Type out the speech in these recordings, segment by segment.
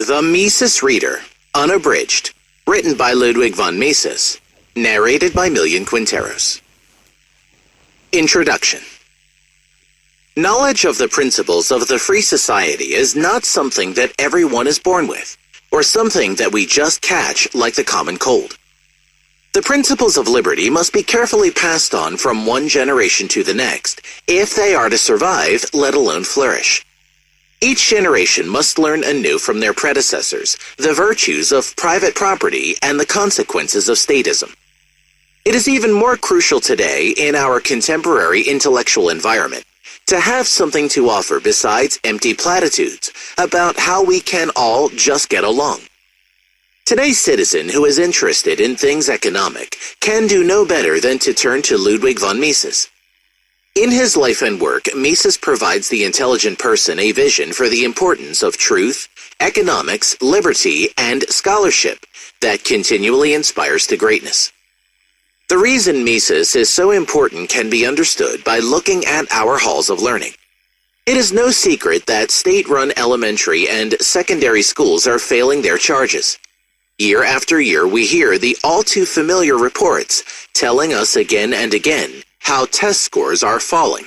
The Mises Reader, unabridged, written by Ludwig von Mises, narrated by Millian Quinteros. Introduction. Knowledge of the principles of the free society is not something that everyone is born with, or something that we just catch like the common cold. The principles of liberty must be carefully passed on from one generation to the next, if they are to survive, let alone flourish. Each generation must learn anew from their predecessors the virtues of private property and the consequences of statism. It is even more crucial today in our contemporary intellectual environment to have something to offer besides empty platitudes about how we can all just get along. Today's citizen who is interested in things economic can do no better than to turn to Ludwig von Mises. In his life and work, Mises provides the intelligent person a vision for the importance of truth, economics, liberty, and scholarship that continually inspires to greatness. The reason Mises is so important can be understood by looking at our halls of learning. It is no secret that state-run elementary and secondary schools are failing their charges. Year after year, we hear the all-too-familiar reports telling us again and again how test scores are falling.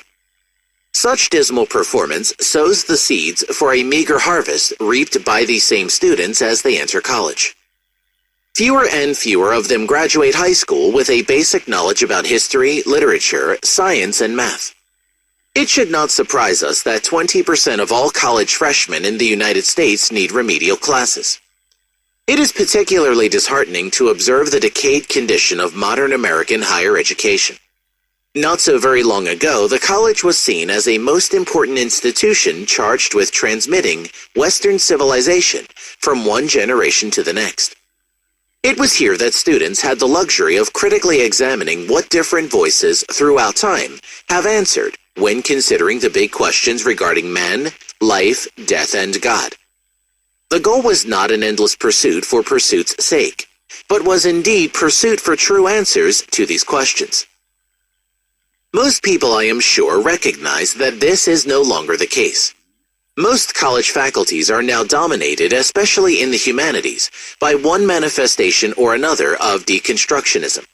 Such dismal performance sows the seeds for a meager harvest reaped by these same students as they enter college. Fewer and fewer of them graduate high school with a basic knowledge about history, literature, science, and math. It should not surprise us that 20% of all college freshmen in the United States need remedial classes. It is particularly disheartening to observe the decayed condition of modern American higher education. Not so very long ago, the college was seen as a most important institution charged with transmitting Western civilization from one generation to the next. It was here that students had the luxury of critically examining what different voices throughout time have answered when considering the big questions regarding man, life, death, and God. The goal was not an endless pursuit for pursuit's sake, but was indeed pursuit for true answers to these questions. Most people, I am sure, recognize that this is no longer the case. Most college faculties are now dominated, especially in the humanities, by one manifestation or another of deconstructionism.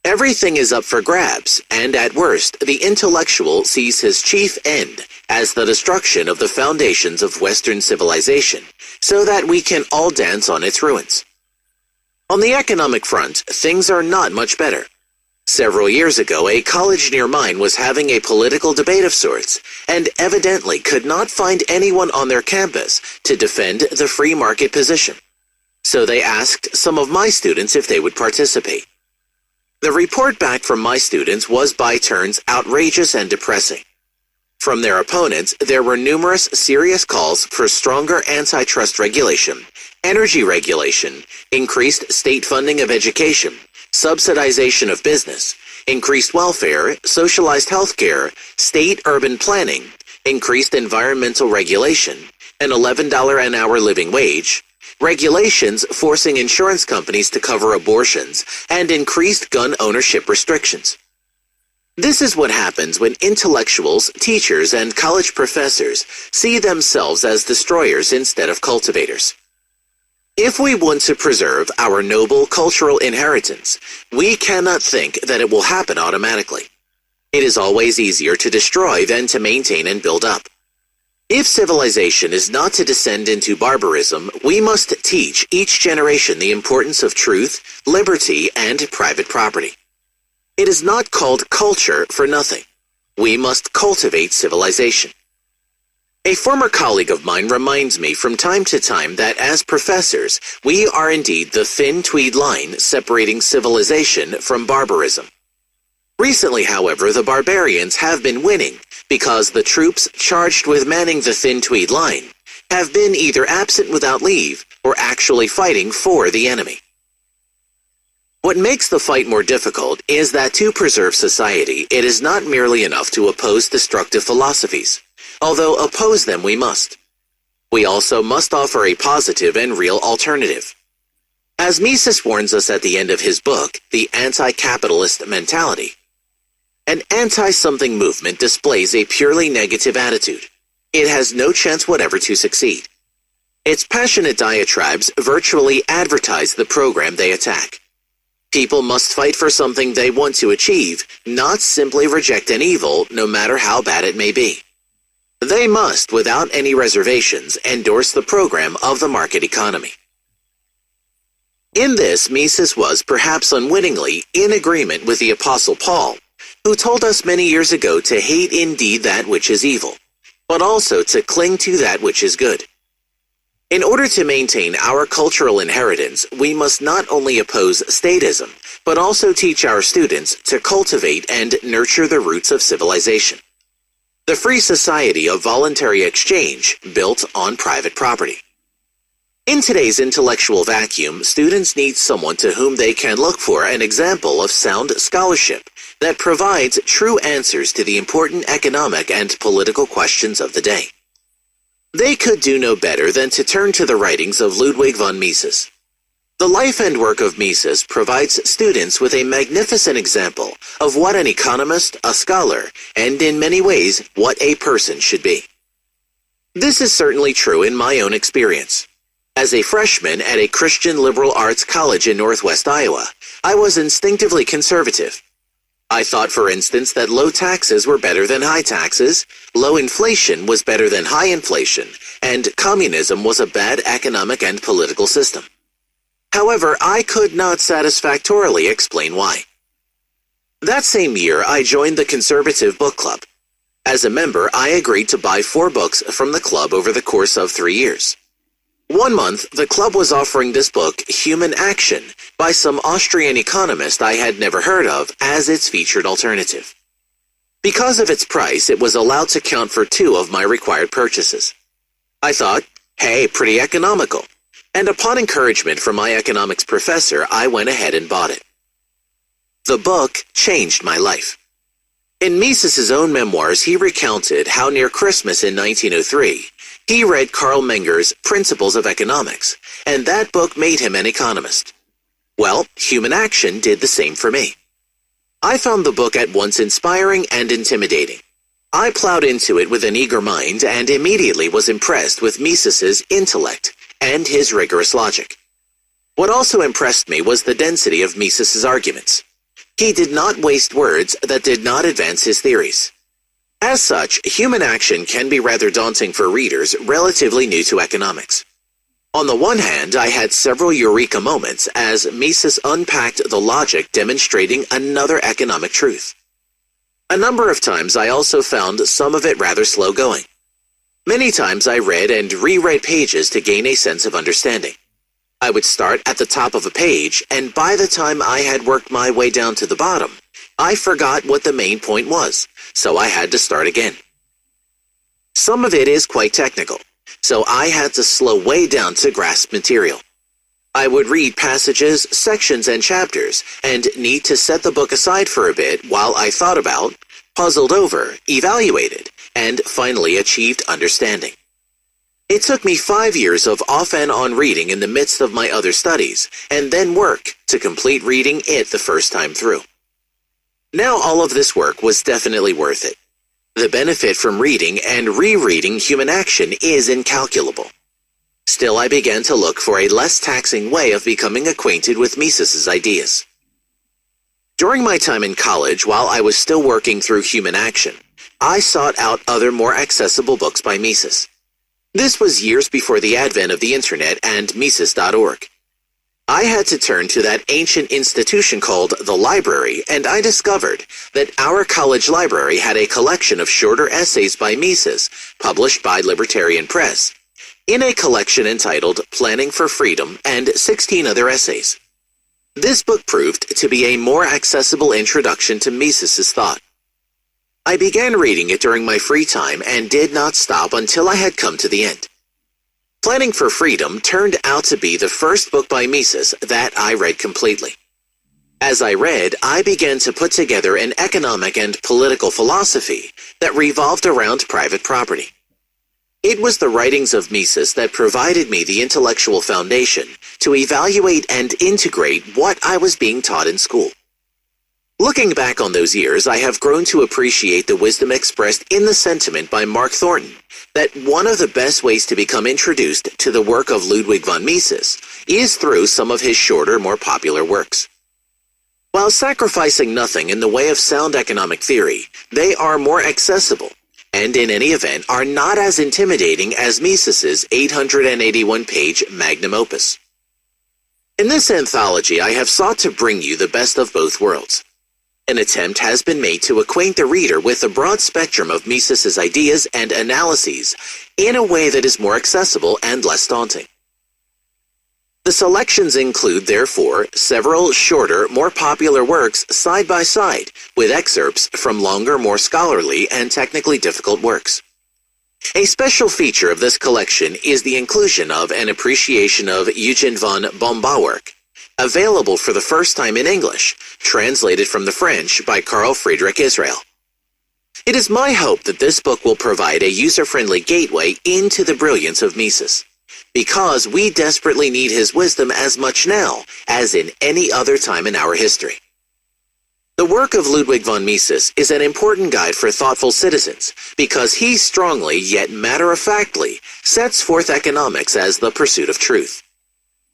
Everything is up for grabs, and at worst, the intellectual sees his chief end as the destruction of the foundations of Western civilization, so that we can all dance on its ruins. On the economic front, things are not much better. Several years ago, a college near mine was having a political debate of sorts, and evidently could not find anyone on their campus to defend the free market position. So they asked some of my students if they would participate. The report back from my students was by turns outrageous and depressing. From their opponents, there were numerous serious calls for stronger antitrust regulation, energy regulation, increased state funding of education, subsidization of business, increased welfare, socialized healthcare, state urban planning, increased environmental regulation, an $11 an hour living wage, regulations forcing insurance companies to cover abortions, and increased gun ownership restrictions. This is what happens when intellectuals, teachers, and college professors see themselves as destroyers instead of cultivators. If we want to preserve our noble cultural inheritance, we cannot think that it will happen automatically. It is always easier to destroy than to maintain and build up. If civilization is not to descend into barbarism, we must teach each generation the importance of truth, liberty, and private property. It is not called culture for nothing. We must cultivate civilization. A former colleague of mine reminds me from time to time that as professors, we are indeed the thin tweed line separating civilization from barbarism. Recently, however, the barbarians have been winning because the troops charged with manning the thin tweed line have been either absent without leave or actually fighting for the enemy. What makes the fight more difficult is that to preserve society, it is not merely enough to oppose destructive philosophies, although oppose them we must. We also must offer a positive and real alternative. As Mises warns us at the end of his book, The Anti-Capitalist Mentality, an anti-something movement displays a purely negative attitude. It has no chance whatever to succeed. Its passionate diatribes virtually advertise the program they attack. People must fight for something they want to achieve, not simply reject an evil, no matter how bad it may be. They must, without any reservations, endorse the program of the market economy. In this, Mises was, perhaps unwittingly, in agreement with the Apostle Paul, who told us many years ago to hate indeed that which is evil, but also to cling to that which is good. In order to maintain our cultural inheritance, we must not only oppose statism, but also teach our students to cultivate and nurture the roots of civilization. The free society of voluntary exchange built on private property. In today's intellectual vacuum, students need someone to whom they can look for an example of sound scholarship that provides true answers to the important economic and political questions of the day. They could do no better than to turn to the writings of Ludwig von Mises. The life and work of Mises provides students with a magnificent example of what an economist, a scholar, and in many ways, what a person should be. This is certainly true in my own experience. As a freshman at a Christian liberal arts college in Northwest Iowa, I was instinctively conservative. I thought, for instance, that low taxes were better than high taxes, low inflation was better than high inflation, and communism was a bad economic and political system. However, I could not satisfactorily explain why. That same year, I joined the Conservative Book Club. As a member, I agreed to buy 4 books from the club over the course of 3 years. One month, the club was offering this book, Human Action, by some Austrian economist I had never heard of, as its featured alternative. Because of its price, it was allowed to count for 2 of my required purchases. I thought, hey, pretty economical. And upon encouragement from my economics professor, I went ahead and bought it. The book changed my life. In Mises's own memoirs, he recounted how near Christmas in 1903, he read Karl Menger's Principles of Economics, and that book made him an economist. Well, Human Action did the same for me. I found the book at once inspiring and intimidating. I plowed into it with an eager mind and immediately was impressed with Mises's intellect and his rigorous logic. What also impressed me was the density of Mises's arguments. He did not waste words that did not advance his theories. As such, Human Action can be rather daunting for readers relatively new to economics. On the one hand, I had several eureka moments as Mises unpacked the logic demonstrating another economic truth. A number of times I also found some of it rather slow going. Many times I read and reread pages to gain a sense of understanding. I would start at the top of a page, and by the time I had worked my way down to the bottom, I forgot what the main point was, so I had to start again. Some of it is quite technical, so I had to slow way down to grasp material. I would read passages, sections, and chapters, and need to set the book aside for a bit while I thought about, puzzled over, evaluated, and finally achieved understanding. It took me 5 years of off and on reading in the midst of my other studies, and then work to complete reading it the first time through. Now all of this work was definitely worth it. The benefit from reading and rereading Human Action is incalculable. Still, I began to look for a less taxing way of becoming acquainted with Mises's ideas. During my time in college, while I was still working through Human Action, I sought out other more accessible books by Mises. This was years before the advent of the internet and Mises.org. I had to turn to that ancient institution called the library, and I discovered that our college library had a collection of shorter essays by Mises, published by Libertarian Press, in a collection entitled Planning for Freedom and 16 other essays. This book proved to be a more accessible introduction to Mises's thought. I began reading it during my free time and did not stop until I had come to the end. Planning for Freedom turned out to be the first book by Mises that I read completely. As I read, I began to put together an economic and political philosophy that revolved around private property. It was the writings of Mises that provided me the intellectual foundation to evaluate and integrate what I was being taught in school. Looking back on those years, I have grown to appreciate the wisdom expressed in the sentiment by Mark Thornton that one of the best ways to become introduced to the work of Ludwig von Mises is through some of his shorter, more popular works. While sacrificing nothing in the way of sound economic theory, they are more accessible, and in any event are not as intimidating as Mises's 881-page magnum opus. In this anthology, I have sought to bring you the best of both worlds. An attempt has been made to acquaint the reader with the broad spectrum of Mises's ideas and analyses in a way that is more accessible and less daunting. The selections include, therefore, several shorter, more popular works side by side, with excerpts from longer, more scholarly and technically difficult works. A special feature of this collection is the inclusion of an appreciation of Eugen von Bombauwerk, available for the first time in English, translated from the French by Carl Friedrich Israel. It is my hope that this book will provide a user-friendly gateway into the brilliance of Mises, because we desperately need his wisdom as much now as in any other time in our history. The work of Ludwig von Mises is an important guide for thoughtful citizens because he strongly yet matter-of-factly sets forth economics as the pursuit of truth.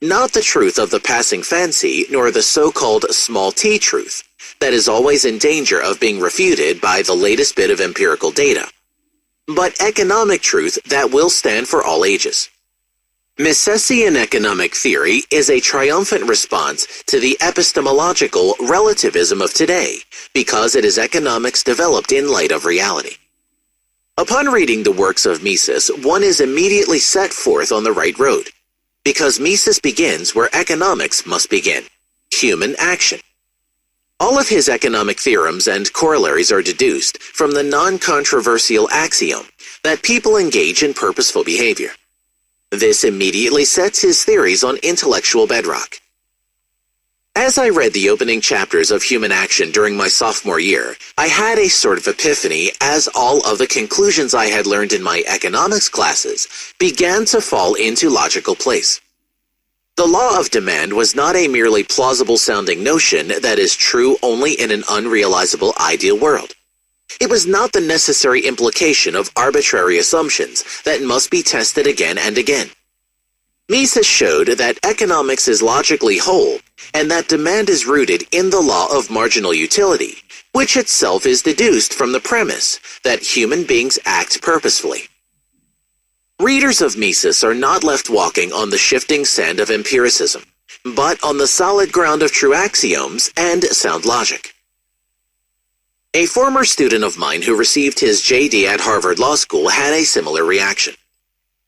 Not the truth of the passing fancy, nor the so-called small t truth that is always in danger of being refuted by the latest bit of empirical data, but economic truth that will stand for all ages. Misesian economic theory is a triumphant response to the epistemological relativism of today because it is economics developed in light of reality. Upon reading the works of Mises, one is immediately set forth on the right road, because Mises begins where economics must begin: human action. All of his economic theorems and corollaries are deduced from the non-controversial axiom that people engage in purposeful behavior. This immediately sets his theories on intellectual bedrock. As I read the opening chapters of Human Action during my sophomore year, I had a sort of epiphany as all of the conclusions I had learned in my economics classes began to fall into logical place. The law of demand was not a merely plausible-sounding notion that is true only in an unrealizable ideal world. It was not the necessary implication of arbitrary assumptions that must be tested again and again. Mises showed that economics is logically whole, and that demand is rooted in the law of marginal utility, which itself is deduced from the premise that human beings act purposefully. Readers of Mises are not left walking on the shifting sand of empiricism, but on the solid ground of true axioms and sound logic. A former student of mine who received his JD at Harvard Law School had a similar reaction.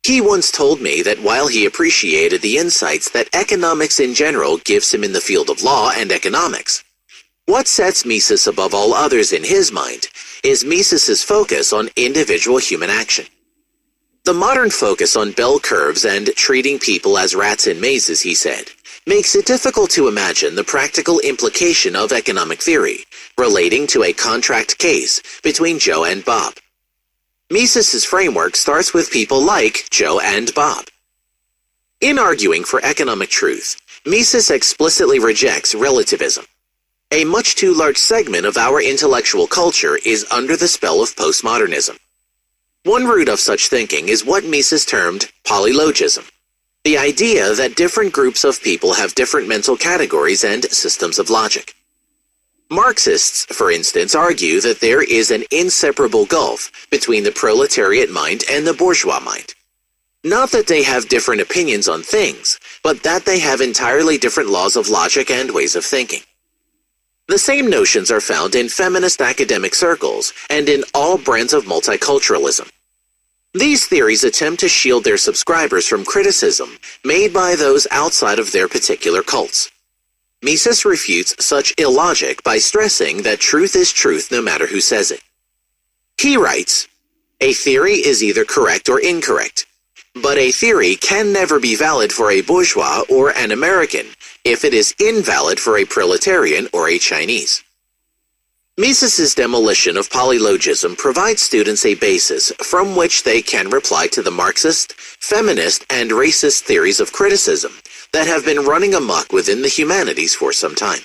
He once told me that while he appreciated the insights that economics in general gives him in the field of law and economics, what sets Mises above all others in his mind is Mises's focus on individual human action. The modern focus on bell curves and treating people as rats in mazes, he said, makes it difficult to imagine the practical implication of economic theory relating to a contract case between Joe and Bob. Mises's framework starts with people like Joe and Bob. In arguing for economic truth, Mises explicitly rejects relativism. A much too large segment of our intellectual culture is under the spell of postmodernism. One root of such thinking is what Mises termed polylogism, the idea that different groups of people have different mental categories and systems of logic. Marxists, for instance, argue that there is an inseparable gulf between the proletariat mind and the bourgeois mind. Not that they have different opinions on things, but that they have entirely different laws of logic and ways of thinking. The same notions are found in feminist academic circles and in all brands of multiculturalism. These theories attempt to shield their subscribers from criticism made by those outside of their particular cults. Mises refutes such illogic by stressing that truth is truth no matter who says it. He writes, "A theory is either correct or incorrect, but a theory can never be valid for a bourgeois or an American if it is invalid for a proletarian or a Chinese." Mises's demolition of polylogism provides students a basis from which they can reply to the Marxist, feminist, and racist theories of criticism that have been running amok within the humanities for some time.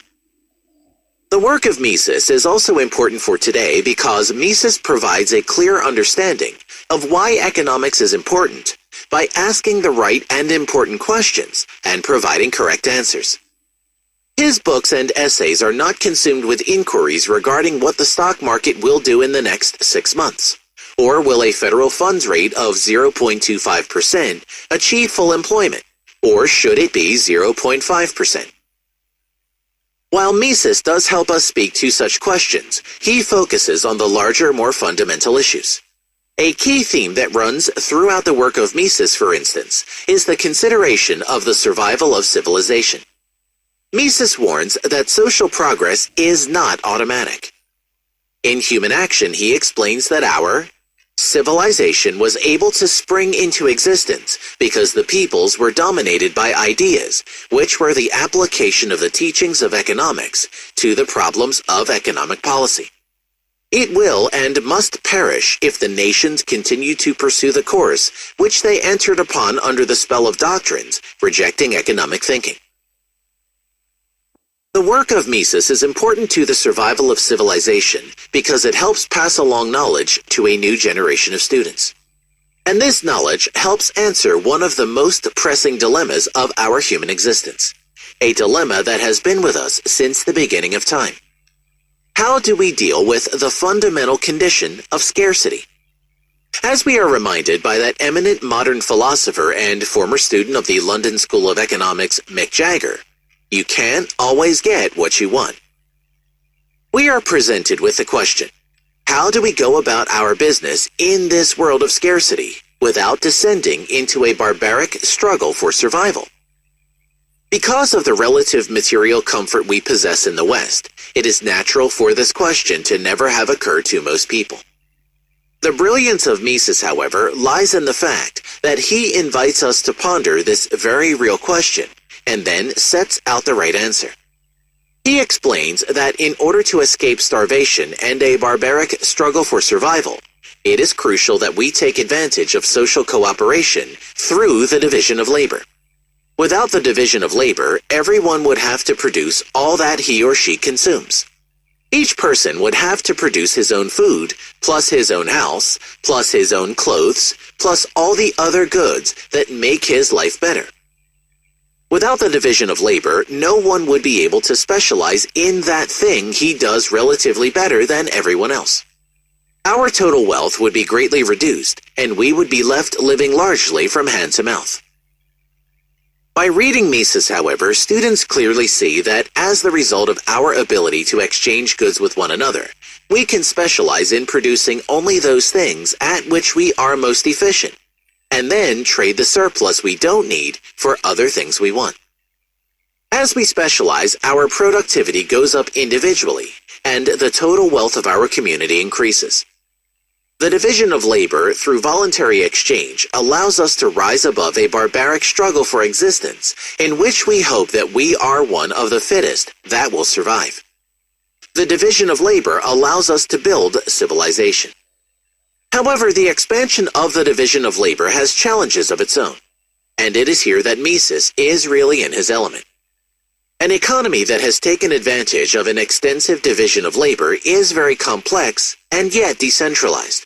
The work of Mises is also important for today because Mises provides a clear understanding of why economics is important by asking the right and important questions and providing correct answers. His books and essays are not consumed with inquiries regarding what the stock market will do in the next 6 months, or will a federal funds rate of 0.25% achieve full employment, or should it be 0.5%? While Mises does help us speak to such questions, he focuses on the larger, more fundamental issues. A key theme that runs throughout the work of Mises, for instance, is the consideration of the survival of civilization. Mises warns that social progress is not automatic. In Human Action, he explains that our civilization was able to spring into existence because the peoples were dominated by ideas, which were the application of the teachings of economics to the problems of economic policy. It will and must perish if the nations continue to pursue the course which they entered upon under the spell of doctrines rejecting economic thinking. The work of Mises is important to the survival of civilization because it helps pass along knowledge to a new generation of students. And this knowledge helps answer one of the most pressing dilemmas of our human existence, a dilemma that has been with us since the beginning of time. How do we deal with the fundamental condition of scarcity? As we are reminded by that eminent modern philosopher and former student of the London School of Economics, Mick Jagger, you can't always get what you want. We are presented with the question, how do we go about our business in this world of scarcity without descending into a barbaric struggle for survival? Because of the relative material comfort we possess in the West, it is natural for this question to never have occurred to most people. The brilliance of Mises, however, lies in the fact that he invites us to ponder this very real question and then sets out the right answer. He explains that in order to escape starvation and a barbaric struggle for survival, it is crucial that we take advantage of social cooperation through the division of labor. Without the division of labor, everyone would have to produce all that he or she consumes. Each person would have to produce his own food, plus his own house, plus his own clothes, plus all the other goods that make his life better. Without the division of labor, no one would be able to specialize in that thing he does relatively better than everyone else. Our total wealth would be greatly reduced, and we would be left living largely from hand to mouth. By reading Mises, however, students clearly see that as the result of our ability to exchange goods with one another, we can specialize in producing only those things at which we are most efficient, and then trade the surplus we don't need for other things we want. As we specialize, our productivity goes up individually, and the total wealth of our community increases. The division of labor through voluntary exchange allows us to rise above a barbaric struggle for existence in which we hope that we are one of the fittest that will survive. The division of labor allows us to build civilization. However, the expansion of the division of labor has challenges of its own, and it is here that Mises is really in his element. An economy that has taken advantage of an extensive division of labor is very complex and yet decentralized.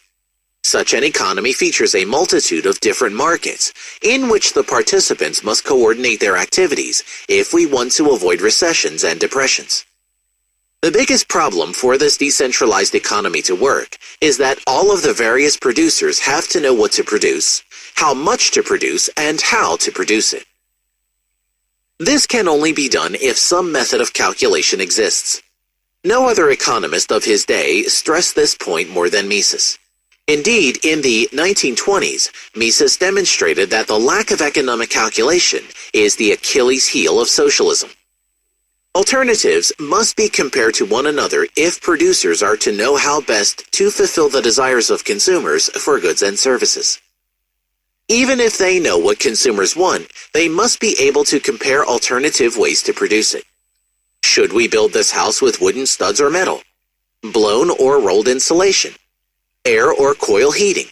Such an economy features a multitude of different markets in which the participants must coordinate their activities if we want to avoid recessions and depressions. The biggest problem for this decentralized economy to work is that all of the various producers have to know what to produce, how much to produce, and how to produce it. This can only be done if some method of calculation exists. No other economist of his day stressed this point more than Mises. Indeed, in the 1920s, Mises demonstrated that the lack of economic calculation is the Achilles heel of socialism. Alternatives must be compared to one another if producers are to know how best to fulfill the desires of consumers for goods and services. Even if they know what consumers want, they must be able to compare alternative ways to produce it. Should we build this house with wooden studs or metal? Blown or rolled insulation? Air or coil heating?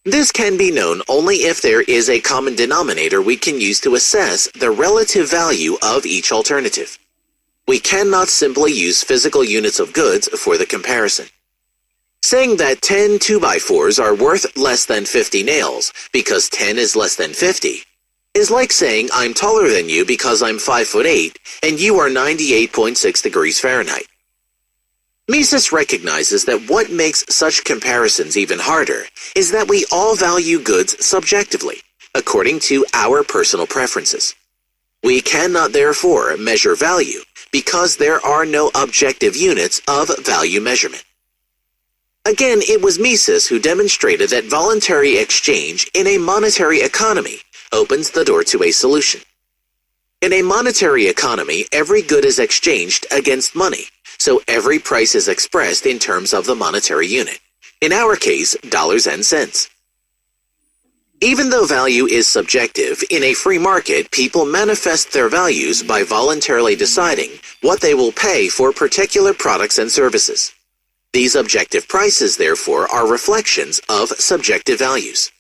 This can be known only if there is a common denominator we can use to assess the relative value of each alternative. We cannot simply use physical units of goods for the comparison. Saying that 10 2x4s are worth less than 50 nails because 10 is less than 50 is like saying I'm taller than you because I'm 5'8" and you are 98.6 degrees Fahrenheit. Mises recognizes that what makes such comparisons even harder is that we all value goods subjectively, according to our personal preferences. We cannot therefore measure value because there are no objective units of value measurement. Again, it was Mises who demonstrated that voluntary exchange in a monetary economy opens the door to a solution. In a monetary economy, every good is exchanged against money, so every price is expressed in terms of the monetary unit, in our case, dollars and cents. Even though value is subjective, in a free market, people manifest their values by voluntarily deciding what they will pay for particular products and services. These objective prices, therefore, are reflections of subjective values.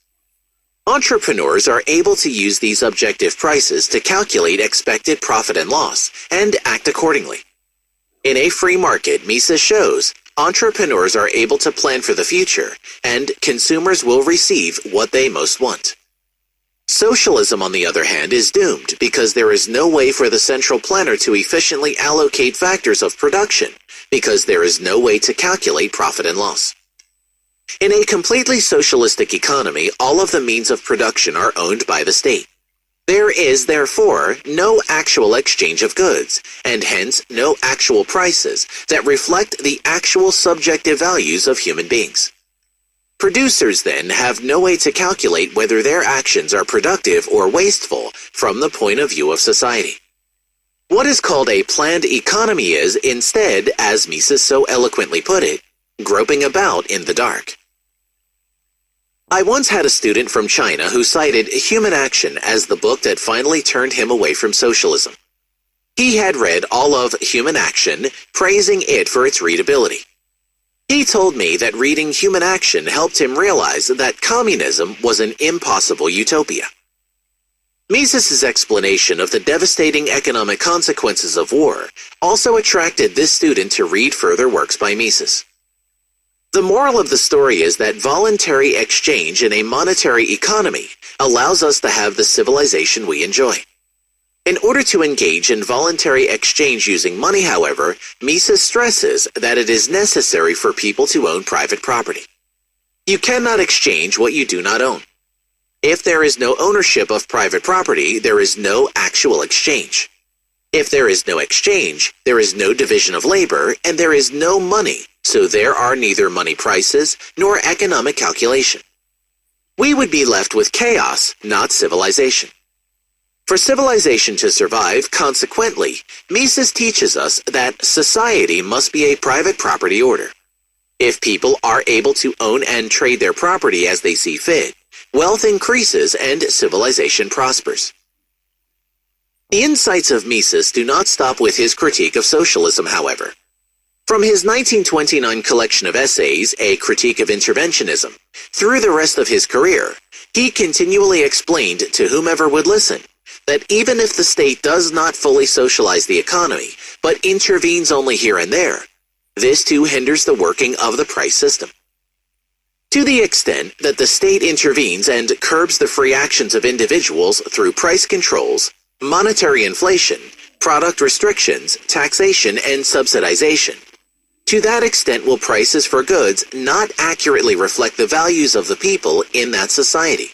Entrepreneurs are able to use these objective prices to calculate expected profit and loss and act accordingly. In a free market, Mises shows, entrepreneurs are able to plan for the future, and consumers will receive what they most want. Socialism, on the other hand, is doomed because there is no way for the central planner to efficiently allocate factors of production, because there is no way to calculate profit and loss. In a completely socialistic economy, all of the means of production are owned by the state. There is, therefore, no actual exchange of goods, and hence no actual prices that reflect the actual subjective values of human beings. Producers, then, have no way to calculate whether their actions are productive or wasteful from the point of view of society. What is called a planned economy is, instead, as Mises so eloquently put it, groping about in the dark. I once had a student from China who cited Human Action as the book that finally turned him away from socialism. He had read all of Human Action, praising it for its readability. He told me that reading Human Action helped him realize that communism was an impossible utopia. Mises' explanation of the devastating economic consequences of war also attracted this student to read further works by Mises. The moral of the story is that voluntary exchange in a monetary economy allows us to have the civilization we enjoy. In order to engage in voluntary exchange using money, however, Mises stresses that it is necessary for people to own private property. You cannot exchange what you do not own. If there is no ownership of private property, there is no actual exchange. If there is no exchange, there is no division of labor, and there is no money, so there are neither money prices nor economic calculation. We would be left with chaos, not civilization. For civilization to survive, consequently, Mises teaches us that society must be a private property order. If people are able to own and trade their property as they see fit, wealth increases and civilization prospers. The insights of Mises do not stop with his critique of socialism, however. From his 1929 collection of essays, A Critique of Interventionism, through the rest of his career, he continually explained to whomever would listen that even if the state does not fully socialize the economy, but intervenes only here and there, this too hinders the working of the price system. To the extent that the state intervenes and curbs the free actions of individuals through price controls, monetary inflation, product restrictions, taxation, and subsidization, to that extent will prices for goods not accurately reflect the values of the people in that society.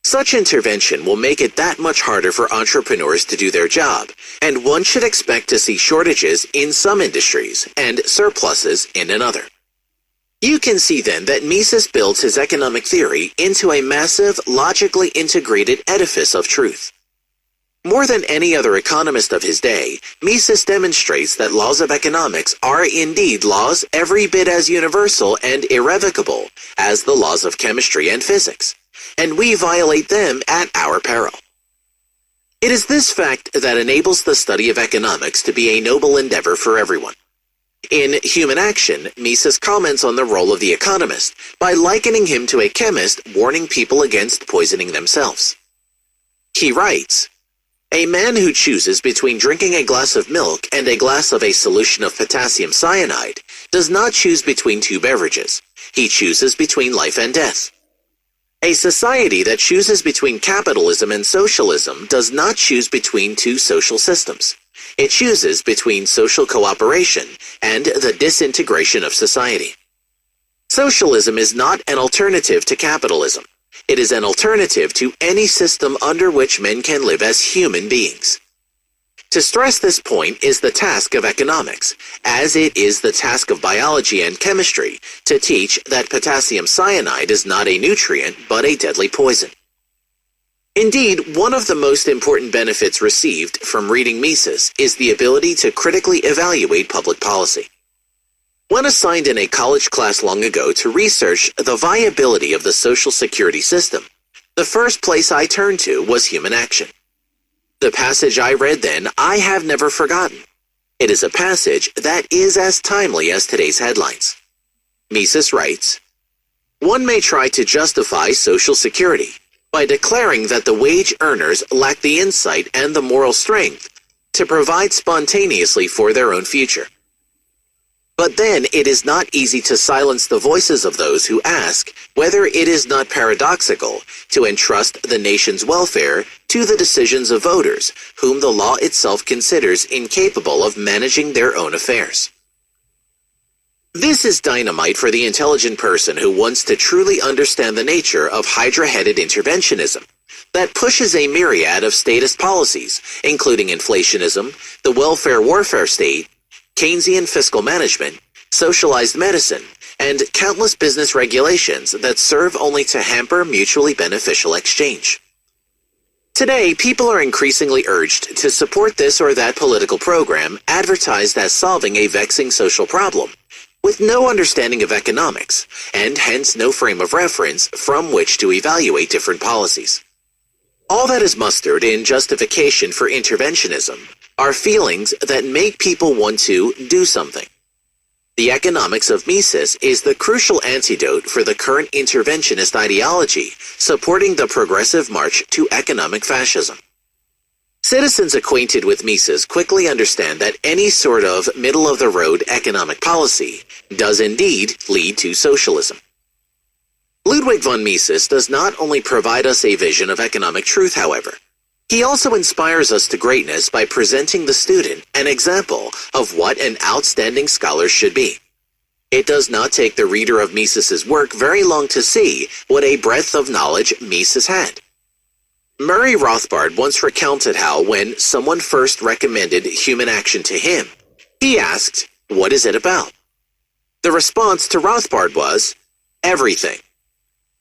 Such intervention will make it that much harder for entrepreneurs to do their job, and one should expect to see shortages in some industries and surpluses in another. You can see then that Mises builds his economic theory into a massive, logically integrated edifice of truth. More than any other economist of his day, Mises demonstrates that laws of economics are indeed laws every bit as universal and irrevocable as the laws of chemistry and physics, and we violate them at our peril. It is this fact that enables the study of economics to be a noble endeavor for everyone. In Human Action, Mises comments on the role of the economist by likening him to a chemist warning people against poisoning themselves. He writes, A man who chooses between drinking a glass of milk and a glass of a solution of potassium cyanide does not choose between two beverages. He chooses between life and death. A society that chooses between capitalism and socialism does not choose between two social systems. It chooses between social cooperation and the disintegration of society. Socialism is not an alternative to capitalism. It is an alternative to any system under which men can live as human beings. To stress this point is the task of economics, as it is the task of biology and chemistry to teach that potassium cyanide is not a nutrient but a deadly poison. Indeed, one of the most important benefits received from reading Mises is the ability to critically evaluate public policy. When assigned in a college class long ago to research the viability of the Social Security system, the first place I turned to was human action. The passage I read then I have never forgotten. It is a passage that is as timely as today's headlines. Mises writes, "One may try to justify Social Security by declaring that the wage earners lack the insight and the moral strength to provide spontaneously for their own future. But then it is not easy to silence the voices of those who ask whether it is not paradoxical to entrust the nation's welfare to the decisions of voters, whom the law itself considers incapable of managing their own affairs." This is dynamite for the intelligent person who wants to truly understand the nature of hydra-headed interventionism that pushes a myriad of statist policies, including inflationism, the welfare warfare state, Keynesian fiscal management, socialized medicine, and countless business regulations that serve only to hamper mutually beneficial exchange. Today, people are increasingly urged to support this or that political program advertised as solving a vexing social problem, with no understanding of economics, and hence no frame of reference from which to evaluate different policies. All that is mustered in justification for interventionism are feelings that make people want to do something. The economics of Mises is the crucial antidote for the current interventionist ideology supporting the progressive march to economic fascism. Citizens acquainted with Mises quickly understand that any sort of middle-of-the-road economic policy does indeed lead to socialism. Ludwig von Mises does not only provide us a vision of economic truth, however. He also inspires us to greatness by presenting the student an example of what an outstanding scholar should be. It does not take the reader of Mises's work very long to see what a breadth of knowledge Mises had. Murray Rothbard once recounted how, when someone first recommended human action to him, he asked, "What is it about?" The response to Rothbard was, "Everything."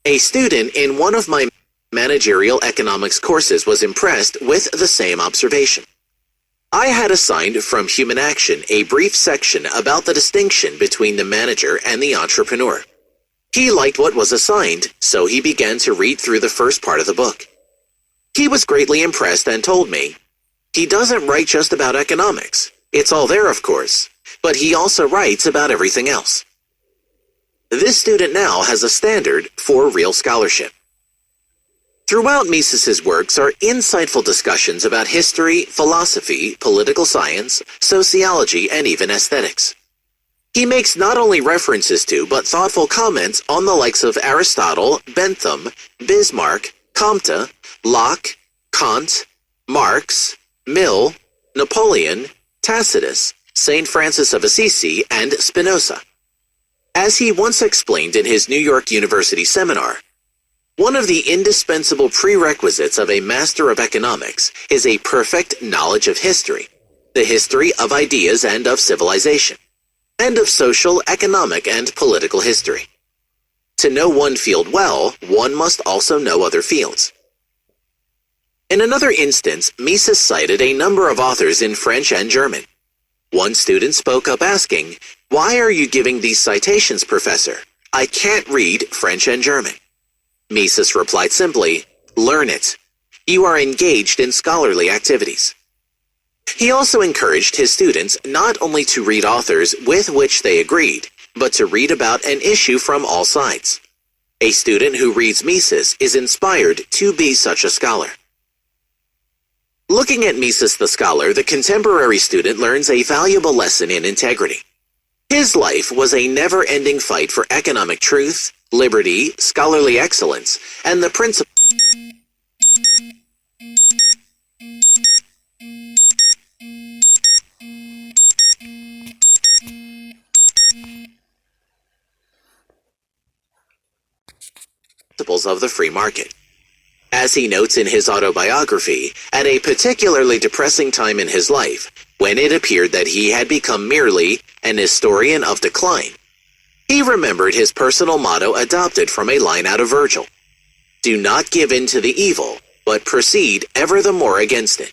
A student in one of my managerial economics courses was impressed with the same observation. I had assigned from Human Action a brief section about the distinction between the manager and the entrepreneur. He liked what was assigned, so he began to read through the first part of the book. He was greatly impressed and told me, "He doesn't write just about economics. It's all there, of course, but he also writes about everything else." This student now has a standard for real scholarship. Throughout Mises's works are insightful discussions about history, philosophy, political science, sociology, and even aesthetics. He makes not only references to, but thoughtful comments on the likes of Aristotle, Bentham, Bismarck, Comte, Locke, Kant, Marx, Mill, Napoleon, Tacitus, St. Francis of Assisi, and Spinoza. As he once explained in his New York University seminar, one of the indispensable prerequisites of a master of economics is a perfect knowledge of history, the history of ideas and of civilization, and of social, economic, and political history. To know one field well, one must also know other fields. In another instance, Mises cited a number of authors in French and German. One student spoke up asking, "Why are you giving these citations, Professor? I can't read French and German." Mises replied simply, "Learn it. You are engaged in scholarly activities." He also encouraged his students not only to read authors with which they agreed, but to read about an issue from all sides. A student who reads Mises is inspired to be such a scholar. Looking at Mises the scholar, the contemporary student learns a valuable lesson in integrity. His life was a never-ending fight for economic truth, liberty, scholarly excellence, and the principles of the free market. As he notes in his autobiography, at a particularly depressing time in his life, when it appeared that he had become merely an historian of decline, he remembered his personal motto adopted from a line out of Virgil: "Do not give in to the evil, but proceed ever the more against it."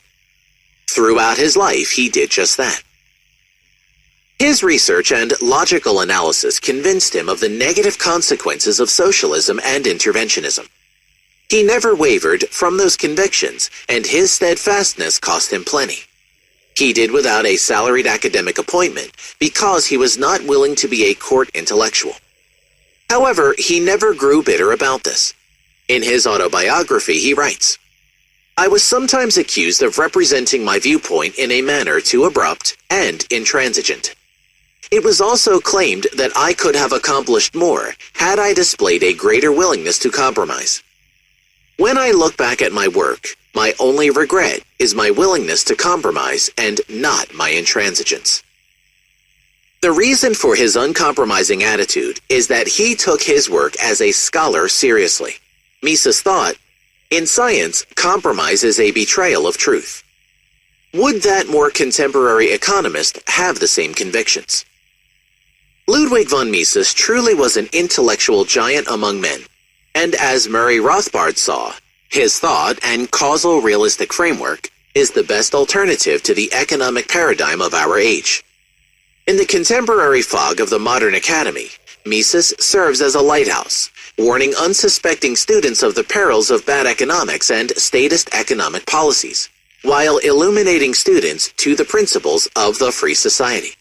Throughout his life, he did just that. His research and logical analysis convinced him of the negative consequences of socialism and interventionism. He never wavered from those convictions, and his steadfastness cost him plenty. He did without a salaried academic appointment because he was not willing to be a court intellectual. However, he never grew bitter about this. In his autobiography, he writes, "I was sometimes accused of representing my viewpoint in a manner too abrupt and intransigent. It was also claimed that I could have accomplished more had I displayed a greater willingness to compromise. When I look back at my work, my only regret is my willingness to compromise and not my intransigence." The reason for his uncompromising attitude is that he took his work as a scholar seriously. Mises thought, "In science, compromise is a betrayal of truth." Would that more contemporary economist have the same convictions? Ludwig von Mises truly was an intellectual giant among men, and as Murray Rothbard saw, his thought and causal realistic framework is the best alternative to the economic paradigm of our age. In the contemporary fog of the modern academy, Mises serves as a lighthouse, warning unsuspecting students of the perils of bad economics and statist economic policies, while illuminating students to the principles of the free society.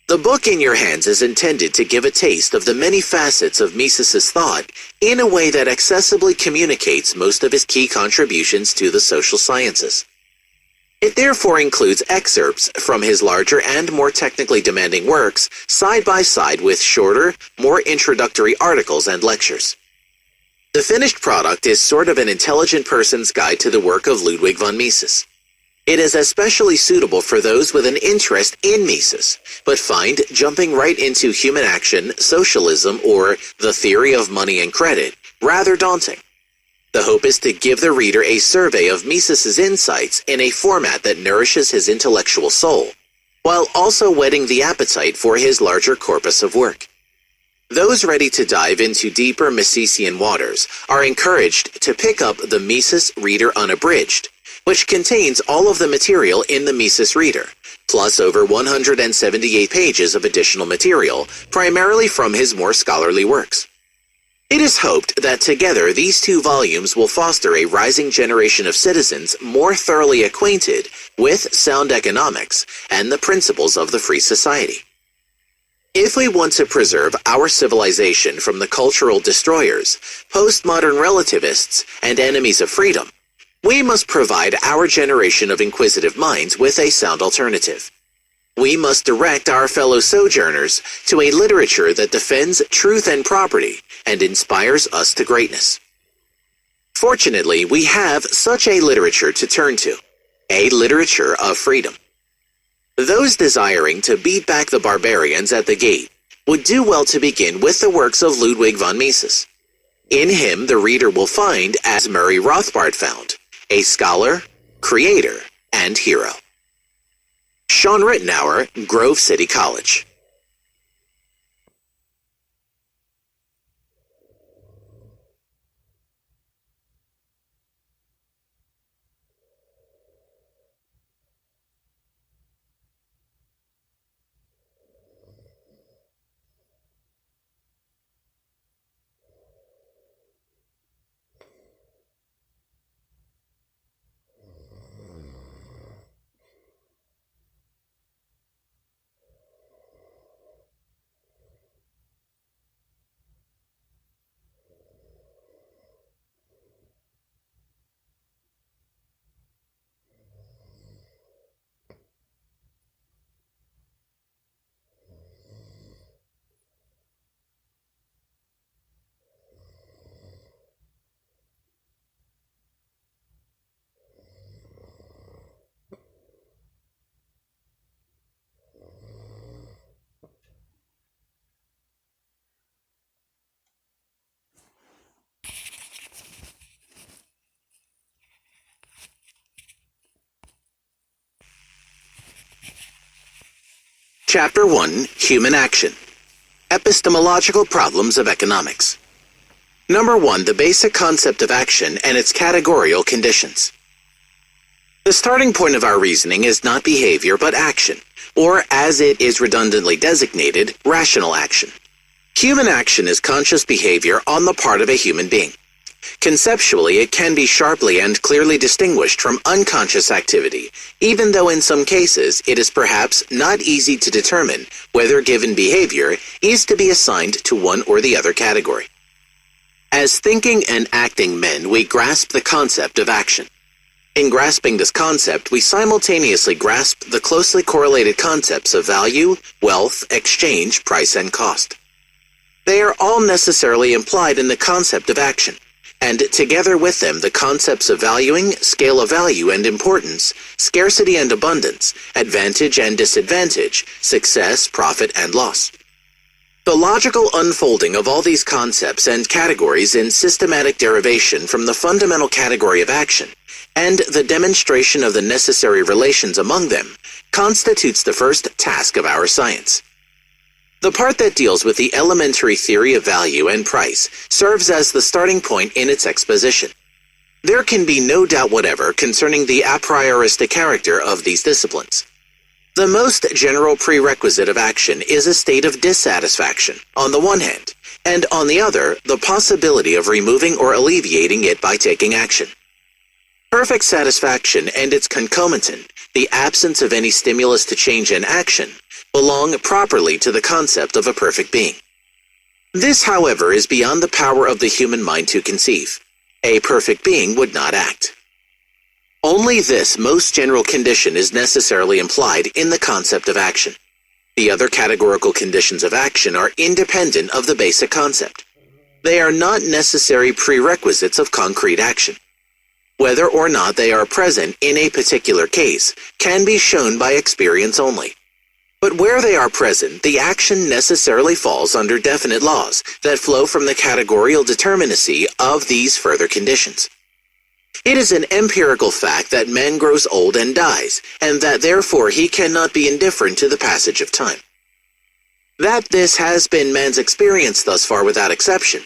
The book in your hands is intended to give a taste of the many facets of Mises's thought in a way that accessibly communicates most of his key contributions to the social sciences. It therefore includes excerpts from his larger and more technically demanding works, side by side with shorter, more introductory articles and lectures. The finished product is sort of an intelligent person's guide to the work of Ludwig von Mises. It is especially suitable for those with an interest in Mises, but find jumping right into human action, socialism, or the theory of money and credit rather daunting. The hope is to give the reader a survey of Mises's insights in a format that nourishes his intellectual soul, while also whetting the appetite for his larger corpus of work. Those ready to dive into deeper Misesian waters are encouraged to pick up the Mises Reader Unabridged, which contains all of the material in the Mises Reader, plus over 178 pages of additional material, primarily from his more scholarly works. It is hoped that together these two volumes will foster a rising generation of citizens more thoroughly acquainted with sound economics and the principles of the free society. If we want to preserve our civilization from the cultural destroyers, postmodern relativists, and enemies of freedom, we must provide our generation of inquisitive minds with a sound alternative. We must direct our fellow sojourners to a literature that defends truth and property and inspires us to greatness. Fortunately, we have such a literature to turn to, a literature of freedom. Those desiring to beat back the barbarians at the gate would do well to begin with the works of Ludwig von Mises. In him, the reader will find, as Murray Rothbard found, a scholar, creator, and hero. Sean Rittenauer, Grove City College. Chapter 1, Human Action. Epistemological Problems of Economics. Number 1, the basic concept of action and its categorical conditions. The starting point of our reasoning is not behavior but action, or as it is redundantly designated, rational action. Human action is conscious behavior on the part of a human being. Conceptually, it can be sharply and clearly distinguished from unconscious activity, even though in some cases it is perhaps not easy to determine whether given behavior is to be assigned to one or the other category. As thinking and acting men, we grasp the concept of action. In grasping this concept, we simultaneously grasp the closely correlated concepts of value, wealth, exchange, price, and cost. They are all necessarily implied in the concept of action, and together with them the concepts of valuing, scale of value and importance, scarcity and abundance, advantage and disadvantage, success, profit, and loss. The logical unfolding of all these concepts and categories in systematic derivation from the fundamental category of action, and the demonstration of the necessary relations among them, constitutes the first task of our science. The part that deals with the elementary theory of value and price serves as the starting point in its exposition. There can be no doubt whatever concerning the a prioristic character of these disciplines. The most general prerequisite of action is a state of dissatisfaction, on the one hand, and on the other, the possibility of removing or alleviating it by taking action. Perfect satisfaction and its concomitant, the absence of any stimulus to change and action, belong properly to the concept of a perfect being. This, however, is beyond the power of the human mind to conceive. A perfect being would not act. Only this most general condition is necessarily implied in the concept of action. The other categorical conditions of action are independent of the basic concept. They are not necessary prerequisites of concrete action. Whether or not they are present in a particular case can be shown by experience only. But where they are present, the action necessarily falls under definite laws that flow from the categorical determinacy of these further conditions. It is an empirical fact that man grows old and dies, and that therefore he cannot be indifferent to the passage of time. That this has been man's experience thus far without exception,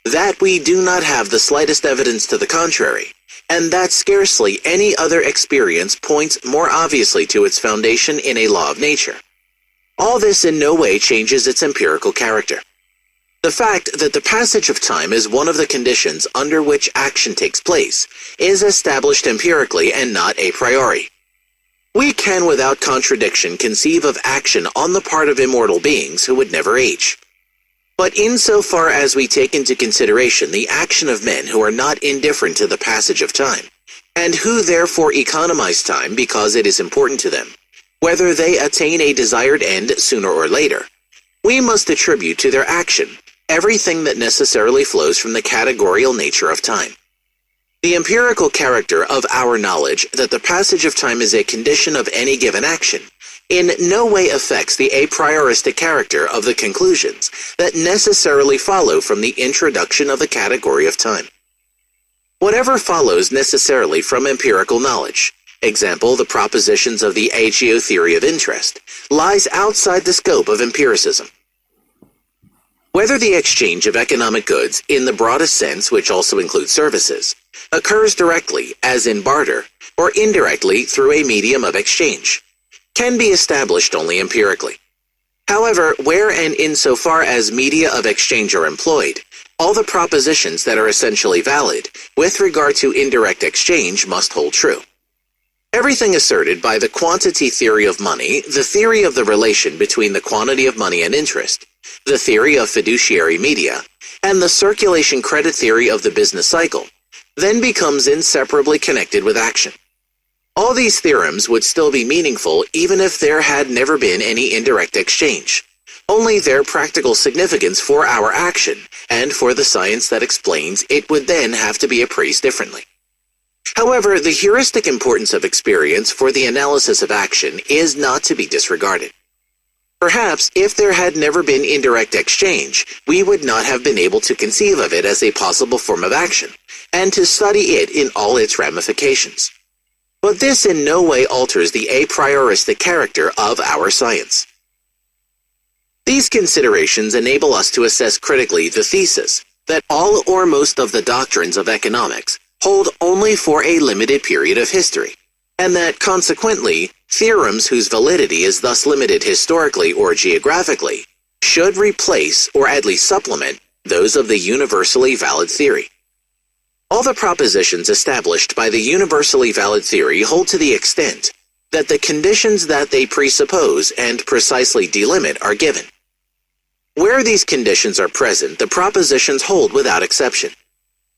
that we do not have the slightest evidence to the contrary, and that scarcely any other experience points more obviously to its foundation in a law of nature. All this in no way changes its empirical character. The fact that the passage of time is one of the conditions under which action takes place is established empirically and not a priori. We can without contradiction conceive of action on the part of immortal beings who would never age. But insofar as we take into consideration the action of men who are not indifferent to the passage of time, and who therefore economize time because it is important to them, whether they attain a desired end sooner or later, we must attribute to their action everything that necessarily flows from the categorical nature of time. The empirical character of our knowledge that the passage of time is a condition of any given action in no way affects the a prioristic character of the conclusions that necessarily follow from the introduction of the category of time. Whatever follows necessarily from empirical knowledge, example, the propositions of the Agio theory of interest, lies outside the scope of empiricism. Whether the exchange of economic goods, in the broadest sense which also includes services, occurs directly, as in barter, or indirectly through a medium of exchange, can be established only empirically. However, where and insofar as media of exchange are employed, all the propositions that are essentially valid with regard to indirect exchange must hold true. Everything asserted by the quantity theory of money, the theory of the relation between the quantity of money and interest, the theory of fiduciary media, and the circulation credit theory of the business cycle, then becomes inseparably connected with action. All these theorems would still be meaningful even if there had never been any indirect exchange. Only their practical significance for our action and for the science that explains it would then have to be appraised differently. However, the heuristic importance of experience for the analysis of action is not to be disregarded. Perhaps, if there had never been indirect exchange, we would not have been able to conceive of it as a possible form of action, and to study it in all its ramifications. But this in no way alters the a prioristic character of our science. These considerations enable us to assess critically the thesis that all or most of the doctrines of economics hold only for a limited period of history, and that consequently, theorems whose validity is thus limited historically or geographically should replace or at least supplement those of the universally valid theory. All the propositions established by the universally valid theory hold to the extent that the conditions that they presuppose and precisely delimit are given. Where these conditions are present, the propositions hold without exception.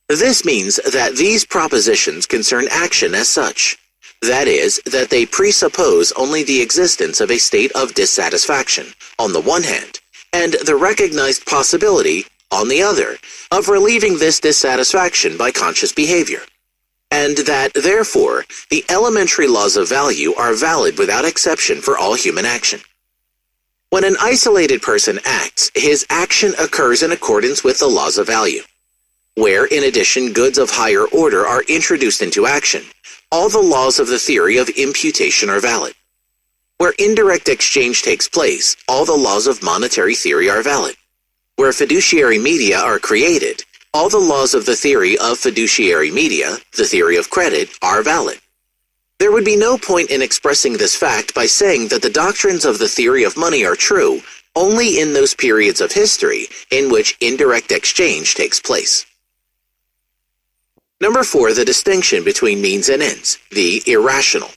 This means that these propositions concern action as such. That is, that they presuppose only the existence of a state of dissatisfaction, on the one hand, and the recognized possibility, on the other, of relieving this dissatisfaction by conscious behavior, and that, therefore, the elementary laws of value are valid without exception for all human action. When an isolated person acts, his action occurs in accordance with the laws of value. Where, in addition, goods of higher order are introduced into action, all the laws of the theory of imputation are valid. Where indirect exchange takes place, all the laws of monetary theory are valid. Where fiduciary media are created, all the laws of the theory of fiduciary media, the theory of credit, are valid. There would be no point in expressing this fact by saying that the doctrines of the theory of money are true only in those periods of history in which indirect exchange takes place. Number 4, the distinction between means and ends, the irrational.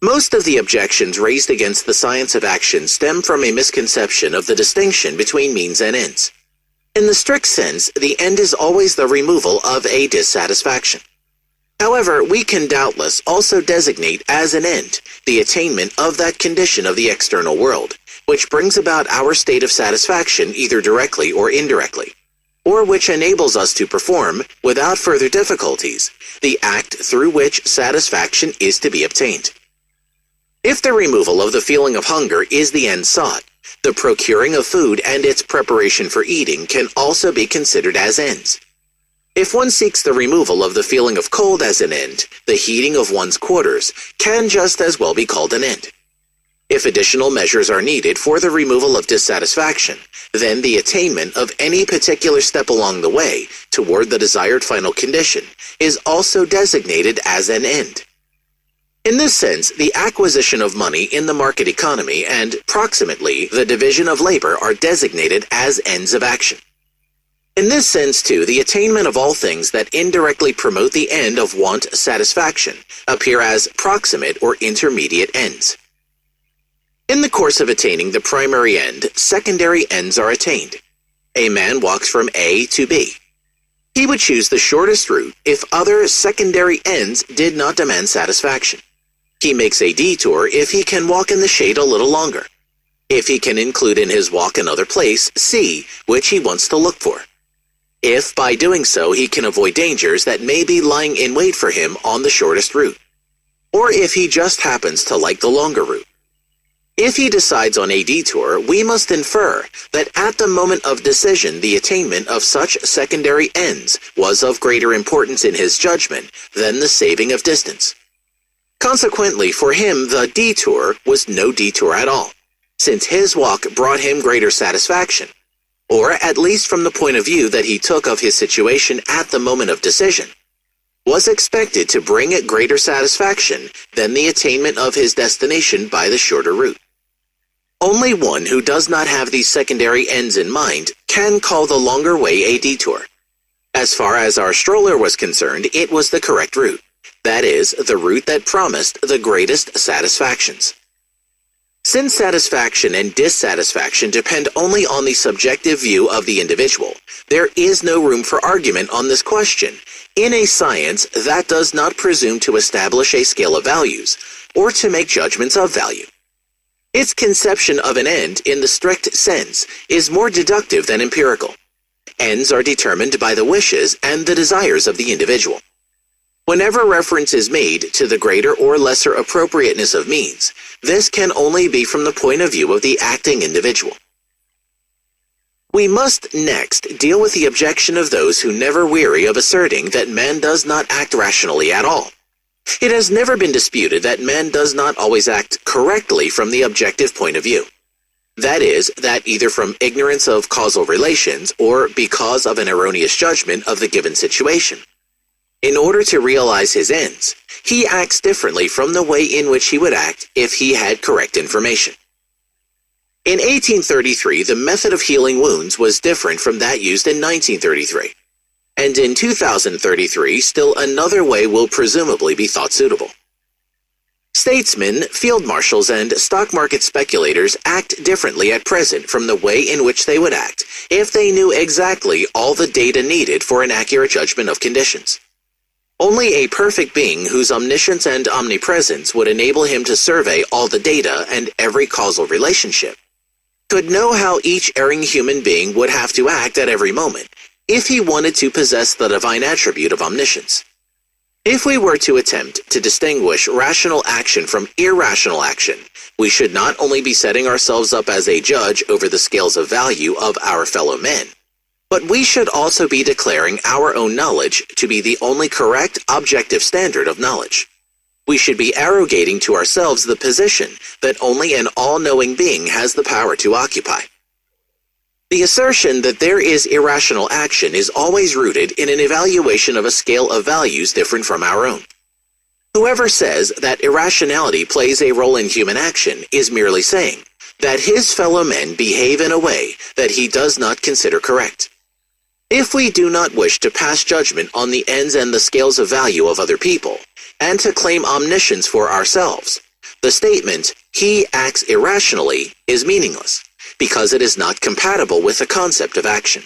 Most of the objections raised against the science of action stem from a misconception of the distinction between means and ends. In the strict sense, the end is always the removal of a dissatisfaction. However, we can doubtless also designate as an end the attainment of that condition of the external world, which brings about our state of satisfaction either directly or indirectly, or which enables us to perform, without further difficulties, the act through which satisfaction is to be obtained. If the removal of the feeling of hunger is the end sought, the procuring of food and its preparation for eating can also be considered as ends. If one seeks the removal of the feeling of cold as an end, the heating of one's quarters can just as well be called an end. If additional measures are needed for the removal of dissatisfaction, then the attainment of any particular step along the way toward the desired final condition is also designated as an end. In this sense, the acquisition of money in the market economy and, proximately, the division of labor are designated as ends of action. In this sense, too, the attainment of all things that indirectly promote the end of want satisfaction appear as proximate or intermediate ends. In the course of attaining the primary end, secondary ends are attained. A man walks from A to B. He would choose the shortest route if other secondary ends did not demand satisfaction. He makes a detour if he can walk in the shade a little longer, if he can include in his walk another place, C, which he wants to look for, if by doing so he can avoid dangers that may be lying in wait for him on the shortest route, or if he just happens to like the longer route. If he decides on a detour, we must infer that at the moment of decision the attainment of such secondary ends was of greater importance in his judgment than the saving of distance. Consequently, for him the detour was no detour at all, since his walk brought him greater satisfaction, or at least from the point of view that he took of his situation at the moment of decision, was expected to bring it greater satisfaction than the attainment of his destination by the shorter route. Only one who does not have these secondary ends in mind can call the longer way a detour. As far as our stroller was concerned, it was the correct route. That is, the route that promised the greatest satisfactions. Since satisfaction and dissatisfaction depend only on the subjective view of the individual, there is no room for argument on this question in a science that does not presume to establish a scale of values or to make judgments of value. Its conception of an end in the strict sense is more deductive than empirical. Ends are determined by the wishes and the desires of the individual. Whenever reference is made to the greater or lesser appropriateness of means, this can only be from the point of view of the acting individual. We must next deal with the objection of those who never weary of asserting that man does not act rationally at all. It has never been disputed that man does not always act correctly from the objective point of view. That is, that either from ignorance of causal relations or because of an erroneous judgment of the given situation. In order to realize his ends, he acts differently from the way in which he would act if he had correct information. In 1833, the method of healing wounds was different from that used in 1933. And in 2033, still another way will presumably be thought suitable. Statesmen, field marshals, and stock market speculators act differently at present from the way in which they would act if they knew exactly all the data needed for an accurate judgment of conditions. Only a perfect being whose omniscience and omnipresence would enable him to survey all the data and every causal relationship could know how each erring human being would have to act at every moment if he wanted to possess the divine attribute of omniscience. If we were to attempt to distinguish rational action from irrational action, we should not only be setting ourselves up as a judge over the scales of value of our fellow men, but we should also be declaring our own knowledge to be the only correct objective standard of knowledge. We should be arrogating to ourselves the position that only an all-knowing being has the power to occupy. The assertion that there is irrational action is always rooted in an evaluation of a scale of values different from our own. Whoever says that irrationality plays a role in human action is merely saying that his fellow men behave in a way that he does not consider correct. If we do not wish to pass judgment on the ends and the scales of value of other people, and to claim omniscience for ourselves, the statement, "he acts irrationally," is meaningless, because it is not compatible with the concept of action.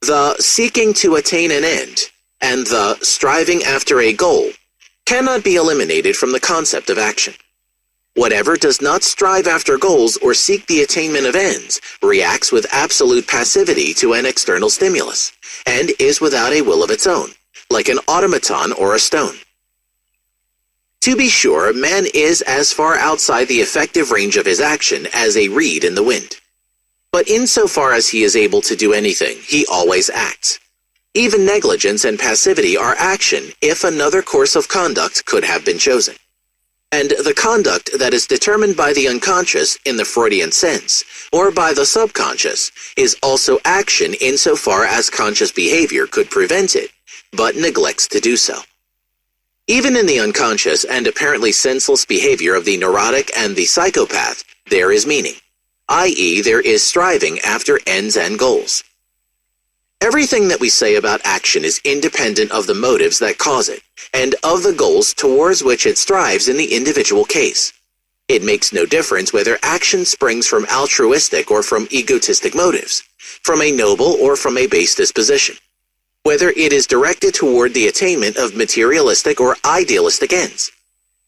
The seeking to attain an end, and the striving after a goal, cannot be eliminated from the concept of action. Whatever does not strive after goals or seek the attainment of ends reacts with absolute passivity to an external stimulus, and is without a will of its own, like an automaton or a stone. To be sure, man is as far outside the effective range of his action as a reed in the wind. But insofar as he is able to do anything, he always acts. Even negligence and passivity are action if another course of conduct could have been chosen. And the conduct that is determined by the unconscious in the Freudian sense, or by the subconscious, is also action insofar as conscious behavior could prevent it, but neglects to do so. Even in the unconscious and apparently senseless behavior of the neurotic and the psychopath, there is meaning, i.e., there is striving after ends and goals. Everything that we say about action is independent of the motives that cause it, and of the goals towards which it strives in the individual case. It makes no difference whether action springs from altruistic or from egotistic motives, from a noble or from a base disposition, whether it is directed toward the attainment of materialistic or idealistic ends,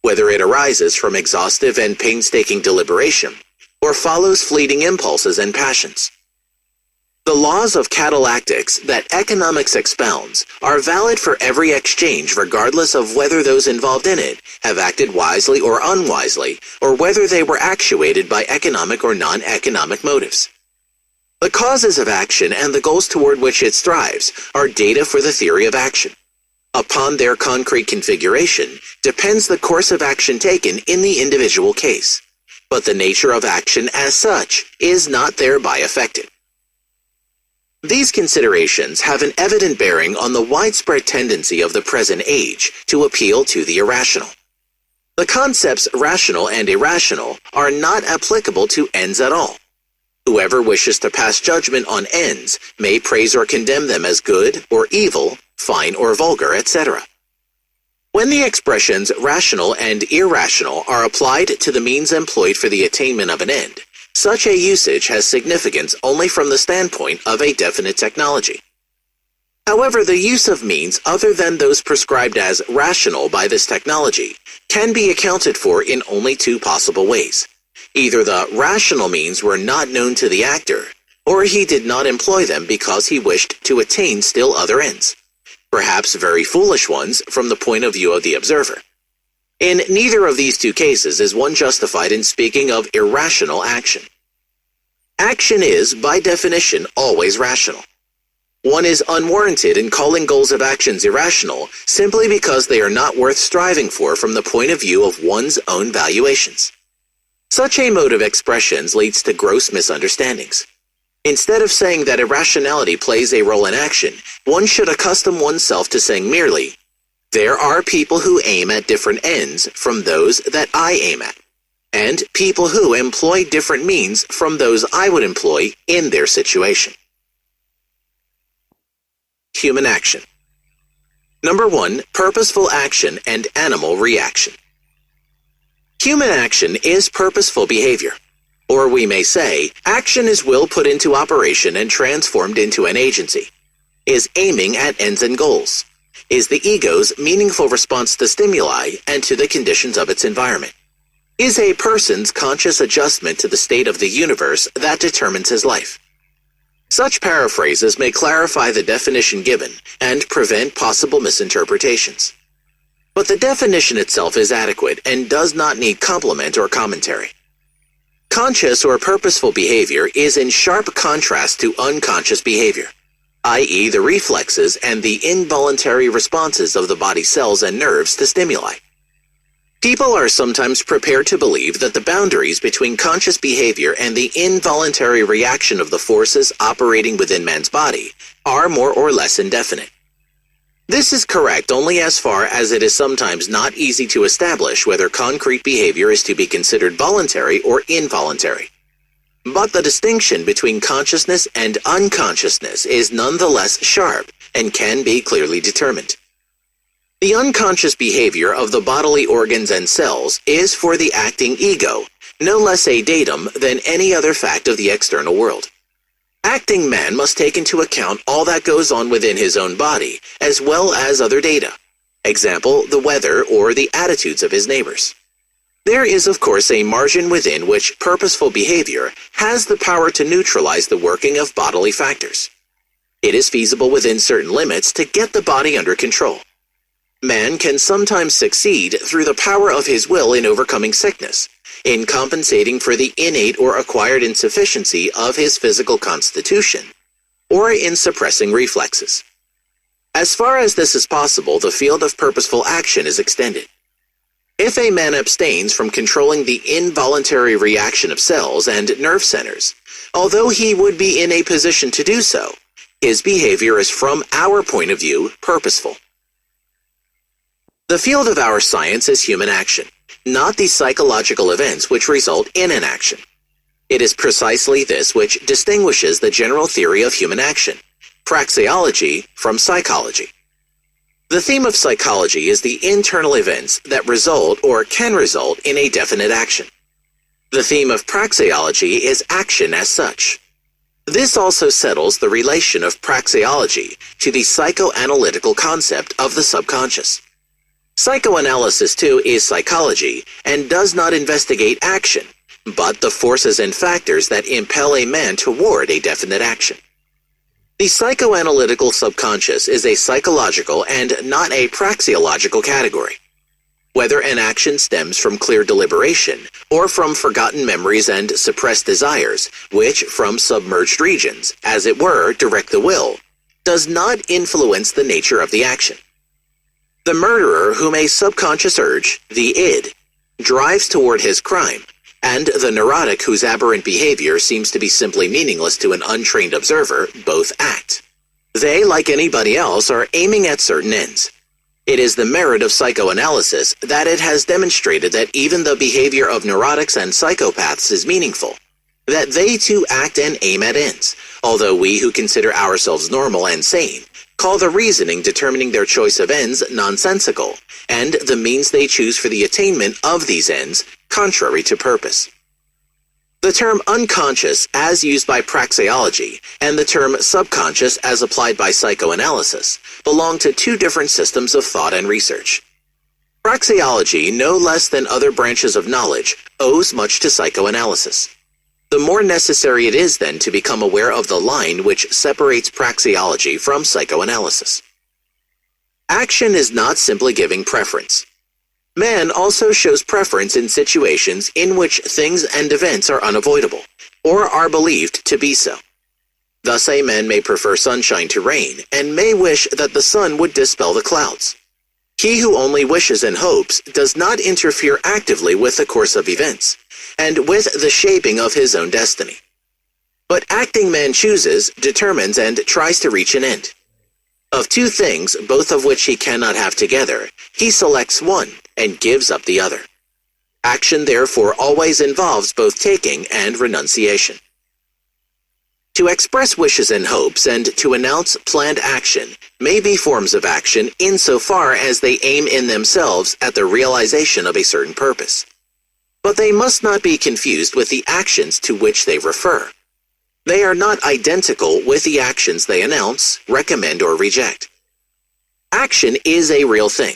whether it arises from exhaustive and painstaking deliberation, or follows fleeting impulses and passions. The laws of catalactics that economics expounds are valid for every exchange regardless of whether those involved in it have acted wisely or unwisely, or whether they were actuated by economic or non-economic motives. The causes of action and the goals toward which it strives are data for the theory of action. Upon their concrete configuration depends the course of action taken in the individual case, but the nature of action as such is not thereby affected. These considerations have an evident bearing on the widespread tendency of the present age to appeal to the irrational. The concepts rational and irrational are not applicable to ends at all. Whoever wishes to pass judgment on ends may praise or condemn them as good or evil, fine or vulgar, etc. When the expressions rational and irrational are applied to the means employed for the attainment of an end, such a usage has significance only from the standpoint of a definite technology. However, the use of means other than those prescribed as rational by this technology can be accounted for in only two possible ways. Either the rational means were not known to the actor, or he did not employ them because he wished to attain still other ends, perhaps very foolish ones from the point of view of the observer. In neither of these two cases is one justified in speaking of irrational action. Action is, by definition, always rational. One is unwarranted in calling goals of actions irrational simply because they are not worth striving for from the point of view of one's own valuations. Such a mode of expressions leads to gross misunderstandings. Instead of saying that irrationality plays a role in action, one should accustom oneself to saying merely, "There are people who aim at different ends from those that I aim at, and people who employ different means from those I would employ in their situation." Human action. Number 1, purposeful action and animal reaction. Human action is purposeful behavior. Or we may say, action is will put into operation and transformed into an agency, is aiming at ends and goals, is the ego's meaningful response to stimuli and to the conditions of its environment, is a person's conscious adjustment to the state of the universe that determines his life. Such paraphrases may clarify the definition given and prevent possible misinterpretations. But the definition itself is adequate and does not need complement or commentary. Conscious or purposeful behavior is in sharp contrast to unconscious behavior, i.e. the reflexes and the involuntary responses of the body cells and nerves to stimuli. People are sometimes prepared to believe that the boundaries between conscious behavior and the involuntary reaction of the forces operating within man's body are more or less indefinite. This is correct only as far as it is sometimes not easy to establish whether concrete behavior is to be considered voluntary or involuntary. But the distinction between consciousness and unconsciousness is nonetheless sharp and can be clearly determined. The unconscious behavior of the bodily organs and cells is for the acting ego no less a datum than any other fact of the external world. Acting man must take into account all that goes on within his own body, as well as other data. Example, the weather or the attitudes of his neighbors. There is, of course, a margin within which purposeful behavior has the power to neutralize the working of bodily factors. It is feasible within certain limits to get the body under control. Man can sometimes succeed through the power of his will in overcoming sickness, in compensating for the innate or acquired insufficiency of his physical constitution, or in suppressing reflexes. As far as this is possible, the field of purposeful action is extended. If a man abstains from controlling the involuntary reaction of cells and nerve centers, although he would be in a position to do so, his behavior is from our point of view purposeful. The field of our science is human action, not the psychological events which result in an action. It is precisely this which distinguishes the general theory of human action, praxeology, from psychology. The theme of psychology is the internal events that result or can result in a definite action. The theme of praxeology is action as such. This also settles the relation of praxeology to the psychoanalytical concept of the subconscious. Psychoanalysis, too, is psychology and does not investigate action, but the forces and factors that impel a man toward a definite action. The psychoanalytical subconscious is a psychological and not a praxeological category. Whether an action stems from clear deliberation or from forgotten memories and suppressed desires, which from submerged regions, as it were, direct the will, does not influence the nature of the action. The murderer whom a subconscious urge, the id, drives toward his crime, and the neurotic whose aberrant behavior seems to be simply meaningless to an untrained observer, both act. They, like anybody else, are aiming at certain ends. It is the merit of psychoanalysis that it has demonstrated that even the behavior of neurotics and psychopaths is meaningful, that they too act and aim at ends, although we who consider ourselves normal and sane call the reasoning determining their choice of ends nonsensical, and the means they choose for the attainment of these ends contrary to purpose. The term unconscious as used by praxeology and the term subconscious as applied by psychoanalysis belong to two different systems of thought and research. Praxeology, no less than other branches of knowledge, owes much to psychoanalysis. The more necessary it is then to become aware of the line which separates praxeology from psychoanalysis. Action is not simply giving preference. Man also shows preference in situations in which things and events are unavoidable, or are believed to be so. Thus a man may prefer sunshine to rain, and may wish that the sun would dispel the clouds. He who only wishes and hopes does not interfere actively with the course of events, and with the shaping of his own destiny. But acting man chooses, determines, and tries to reach an end. Of two things, both of which he cannot have together, he selects one and gives up the other. Action therefore always involves both taking and renunciation. To express wishes and hopes and to announce planned action may be forms of action insofar as they aim in themselves at the realization of a certain purpose. But they must not be confused with the actions to which they refer. They are not identical with the actions they announce, recommend, or reject. Action is a real thing.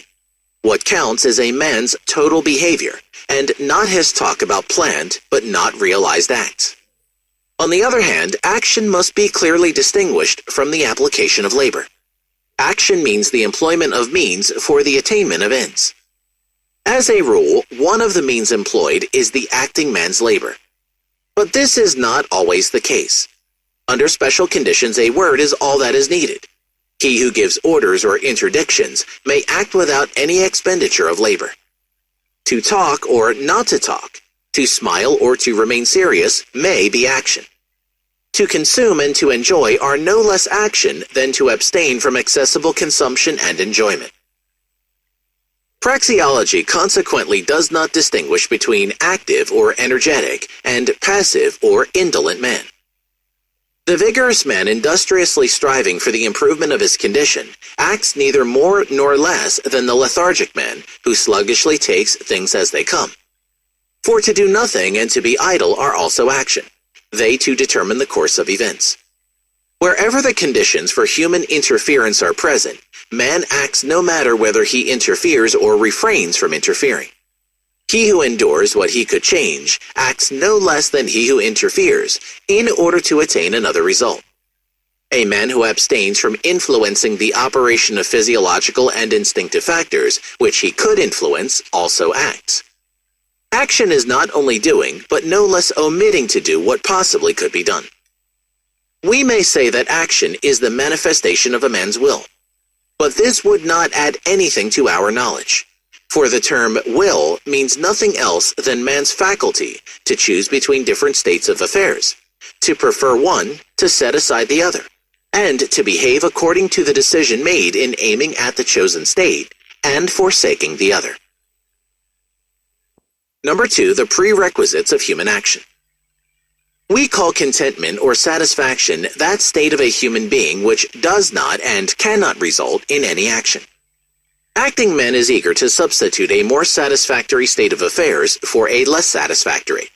What counts is a man's total behavior, and not his talk about planned but not realized acts. On the other hand, action must be clearly distinguished from the application of labor. Action means the employment of means for the attainment of ends. As a rule, one of the means employed is the acting man's labor. But this is not always the case. Under special conditions, a word is all that is needed. He who gives orders or interdictions may act without any expenditure of labor. To talk or not to talk, to smile or to remain serious may be action. To consume and to enjoy are no less action than to abstain from accessible consumption and enjoyment. Praxeology consequently does not distinguish between active or energetic and passive or indolent men. The vigorous man industriously striving for the improvement of his condition acts neither more nor less than the lethargic man who sluggishly takes things as they come. For to do nothing and to be idle are also action. They too determine the course of events. Wherever the conditions for human interference are present, man acts no matter whether he interferes or refrains from interfering. He who endures what he could change acts no less than he who interferes in order to attain another result. A man who abstains from influencing the operation of physiological and instinctive factors, which he could influence, also acts. Action is not only doing, but no less omitting to do what possibly could be done. We may say that action is the manifestation of a man's will, but this would not add anything to our knowledge, for the term will means nothing else than man's faculty to choose between different states of affairs, to prefer one, to set aside the other, and to behave according to the decision made in aiming at the chosen state and forsaking the other. Number 2, the prerequisites of human action. We call contentment or satisfaction that state of a human being which does not and cannot result in any action. Acting man is eager to substitute a more satisfactory state of affairs for a less satisfactory.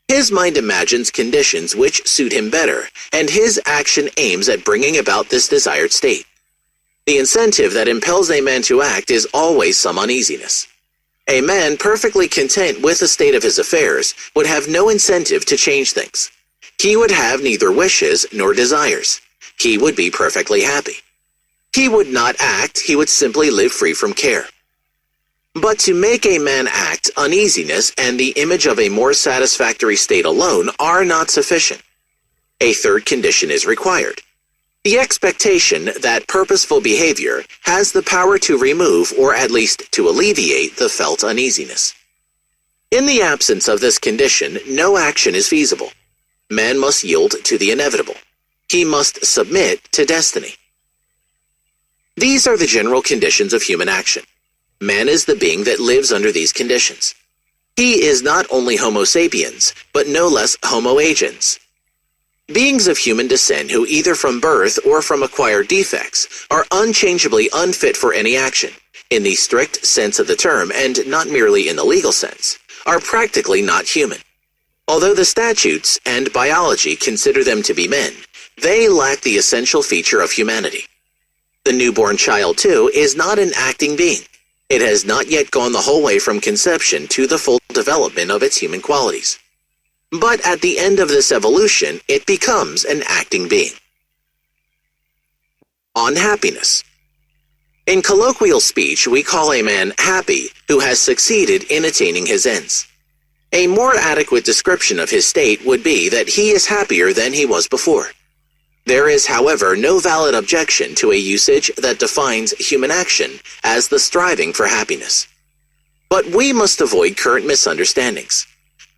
His mind imagines conditions which suit him better, and his action aims at bringing about this desired state. The incentive that impels a man to act is always some uneasiness. A man perfectly content with the state of his affairs would have no incentive to change things. He would have neither wishes nor desires. He would be perfectly happy. He would not act, he would simply live free from care. But to make a man act, uneasiness and the image of a more satisfactory state alone are not sufficient. A third condition is required. The expectation that purposeful behavior has the power to remove or at least to alleviate the felt uneasiness. In the absence of this condition, no action is feasible. Man must yield to the inevitable. He must submit to destiny. These are the general conditions of human action. Man is the being that lives under these conditions. He is not only Homo sapiens, but no less Homo agens. Beings of human descent who either from birth or from acquired defects are unchangeably unfit for any action, in the strict sense of the term and not merely in the legal sense, are practically not human. Although the statutes and biology consider them to be men, they lack the essential feature of humanity. The newborn child, too, is not an acting being. It has not yet gone the whole way from conception to the full development of its human qualities. But at the end of this evolution, it becomes an acting being. On happiness. In colloquial speech, we call a man happy who has succeeded in attaining his ends. A more adequate description of his state would be that he is happier than he was before. There is, however, no valid objection to a usage that defines human action as the striving for happiness. But we must avoid current misunderstandings.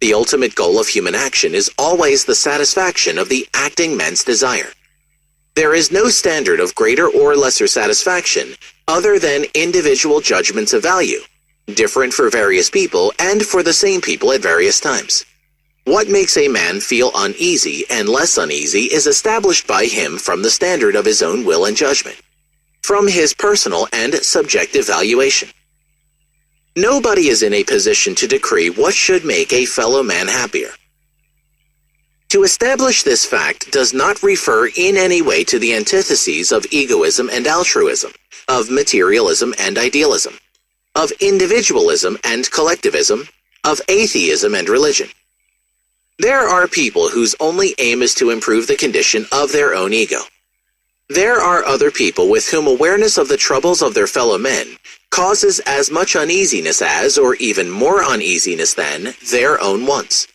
The ultimate goal of human action is always the satisfaction of the acting man's desire. There is no standard of greater or lesser satisfaction other than individual judgments of value, different for various people and for the same people at various times. What makes a man feel uneasy and less uneasy is established by him from the standard of his own will and judgment, from his personal and subjective valuation. Nobody is in a position to decree what should make a fellow man happier. To establish this fact does not refer in any way to the antitheses of egoism and altruism, of materialism and idealism, of individualism and collectivism, of atheism and religion. There are people whose only aim is to improve the condition of their own ego. There are other people with whom awareness of the troubles of their fellow men causes as much uneasiness as, or even more uneasiness than, their own wants.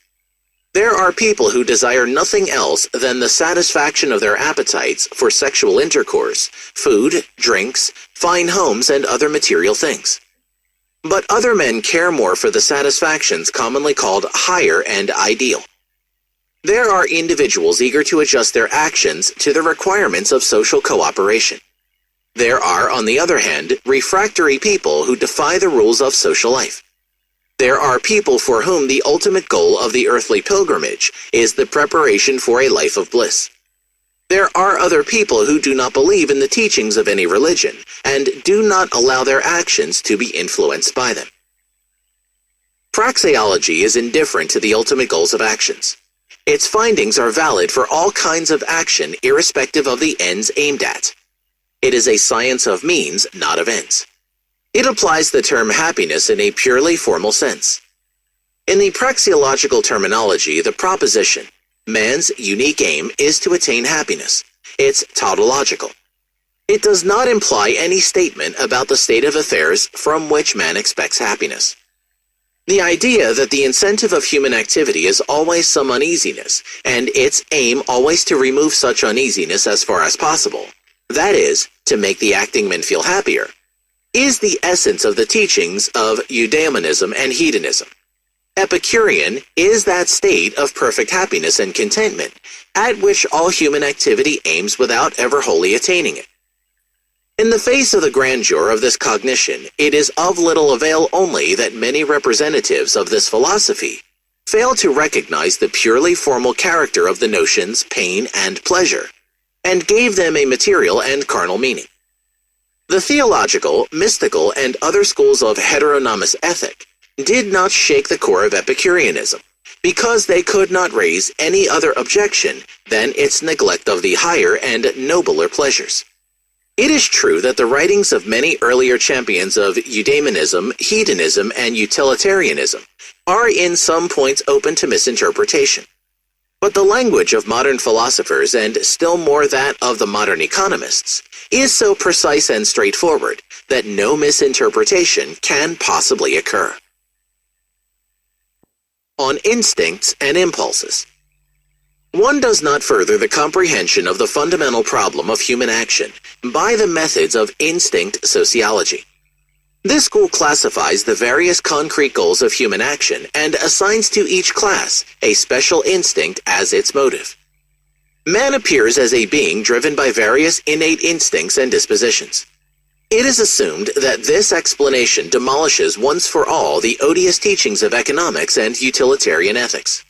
There are people who desire nothing else than the satisfaction of their appetites for sexual intercourse, food, drinks, fine homes, and other material things. But other men care more for the satisfactions commonly called higher and ideal. There are individuals eager to adjust their actions to the requirements of social cooperation. There are, on the other hand, refractory people who defy the rules of social life. There are people for whom the ultimate goal of the earthly pilgrimage is the preparation for a life of bliss. There are other people who do not believe in the teachings of any religion and do not allow their actions to be influenced by them. Praxeology is indifferent to the ultimate goals of actions. Its findings are valid for all kinds of action irrespective of the ends aimed at. It is a science of means, not of ends. It applies the term happiness in a purely formal sense. In the praxeological terminology, the proposition, man's unique aim is to attain happiness. It's tautological. It does not imply any statement about the state of affairs from which man expects happiness. The idea that the incentive of human activity is always some uneasiness, and its aim always to remove such uneasiness as far as possible, that is, to make the acting man feel happier, is the essence of the teachings of eudaimonism and hedonism. Epicurean is that state of perfect happiness and contentment, at which all human activity aims without ever wholly attaining it. In the face of the grandeur of this cognition, it is of little avail only that many representatives of this philosophy fail to recognize the purely formal character of the notions pain and pleasure, and gave them a material and carnal meaning. The theological, mystical, and other schools of heteronomous ethic did not shake the core of Epicureanism, because they could not raise any other objection than its neglect of the higher and nobler pleasures. It is true that the writings of many earlier champions of eudaimonism, hedonism, and utilitarianism are in some points open to misinterpretation. But the language of modern philosophers, and still more that of the modern economists, is so precise and straightforward that no misinterpretation can possibly occur. On instincts and impulses. One does not further the comprehension of the fundamental problem of human action by the methods of instinct sociology. This school classifies the various concrete goals of human action and assigns to each class a special instinct as its motive. Man appears as a being driven by various innate instincts and dispositions. It is assumed that this explanation demolishes once for all the odious teachings of economics and utilitarian ethics.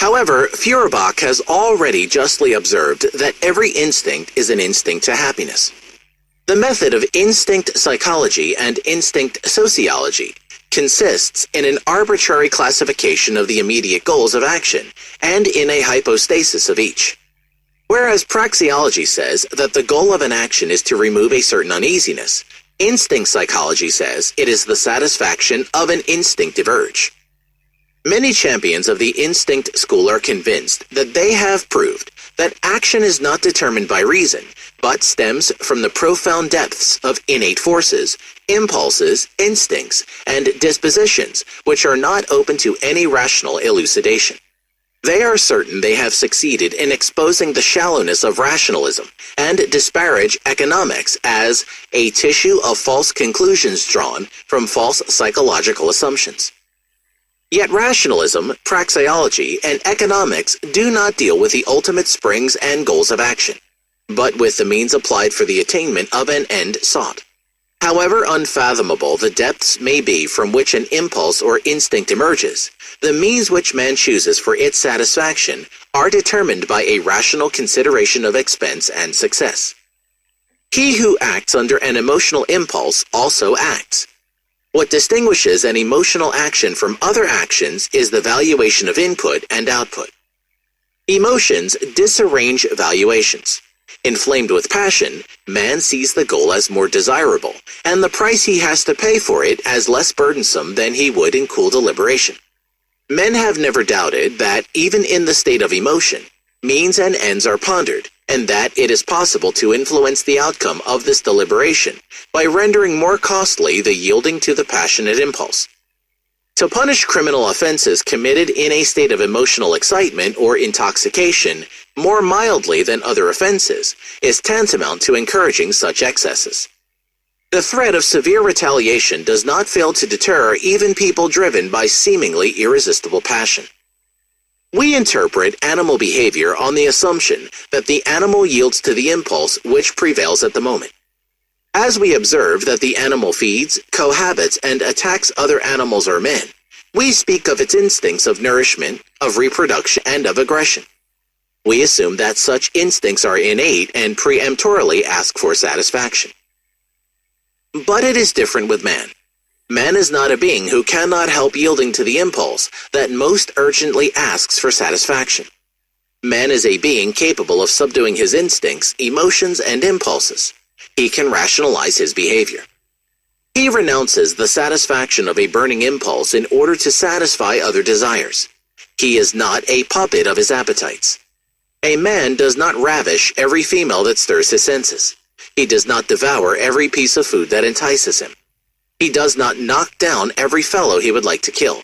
However, Feuerbach has already justly observed that every instinct is an instinct to happiness. The method of instinct psychology and instinct sociology consists in an arbitrary classification of the immediate goals of action and in a hypostasis of each. Whereas praxeology says that the goal of an action is to remove a certain uneasiness, instinct psychology says it is the satisfaction of an instinctive urge. Many champions of the instinct school are convinced that they have proved that action is not determined by reason, but stems from the profound depths of innate forces, impulses, instincts, and dispositions which are not open to any rational elucidation. They are certain they have succeeded in exposing the shallowness of rationalism and disparage economics as a tissue of false conclusions drawn from false psychological assumptions. Yet rationalism, praxeology, and economics do not deal with the ultimate springs and goals of action, but with the means applied for the attainment of an end sought. However unfathomable the depths may be from which an impulse or instinct emerges, the means which man chooses for its satisfaction are determined by a rational consideration of expense and success. He who acts under an emotional impulse also acts. What distinguishes an emotional action from other actions is the valuation of input and output. Emotions disarrange valuations. Inflamed with passion, man sees the goal as more desirable, and the price he has to pay for it as less burdensome than he would in cool deliberation. Men have never doubted that, even in the state of emotion, means and ends are pondered, and that it is possible to influence the outcome of this deliberation by rendering more costly the yielding to the passionate impulse. To punish criminal offenses committed in a state of emotional excitement or intoxication more mildly than other offenses is tantamount to encouraging such excesses. The threat of severe retaliation does not fail to deter even people driven by seemingly irresistible passion. We interpret animal behavior on the assumption that the animal yields to the impulse which prevails at the moment. As we observe that the animal feeds, cohabits, and attacks other animals or men, we speak of its instincts of nourishment, of reproduction, and of aggression. We assume that such instincts are innate and peremptorily ask for satisfaction. But it is different with man. Man is not a being who cannot help yielding to the impulse that most urgently asks for satisfaction. Man is a being capable of subduing his instincts, emotions, and impulses. He can rationalize his behavior. He renounces the satisfaction of a burning impulse in order to satisfy other desires. He is not a puppet of his appetites. A man does not ravish every female that stirs his senses. He does not devour every piece of food that entices him. He does not knock down every fellow he would like to kill.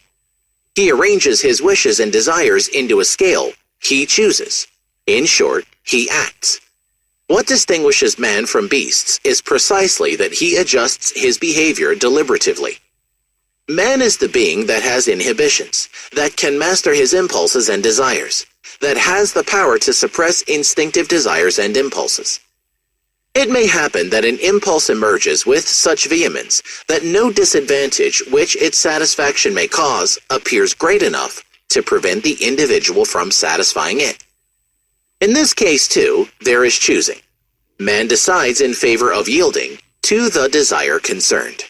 He arranges his wishes and desires into a scale. He chooses. In short, he acts. What distinguishes man from beasts is precisely that he adjusts his behavior deliberatively. Man is the being that has inhibitions, that can master his impulses and desires, that has the power to suppress instinctive desires and impulses. It may happen that an impulse emerges with such vehemence that no disadvantage which its satisfaction may cause appears great enough to prevent the individual from satisfying it. In this case, too, there is choosing. Man decides in favor of yielding to the desire concerned.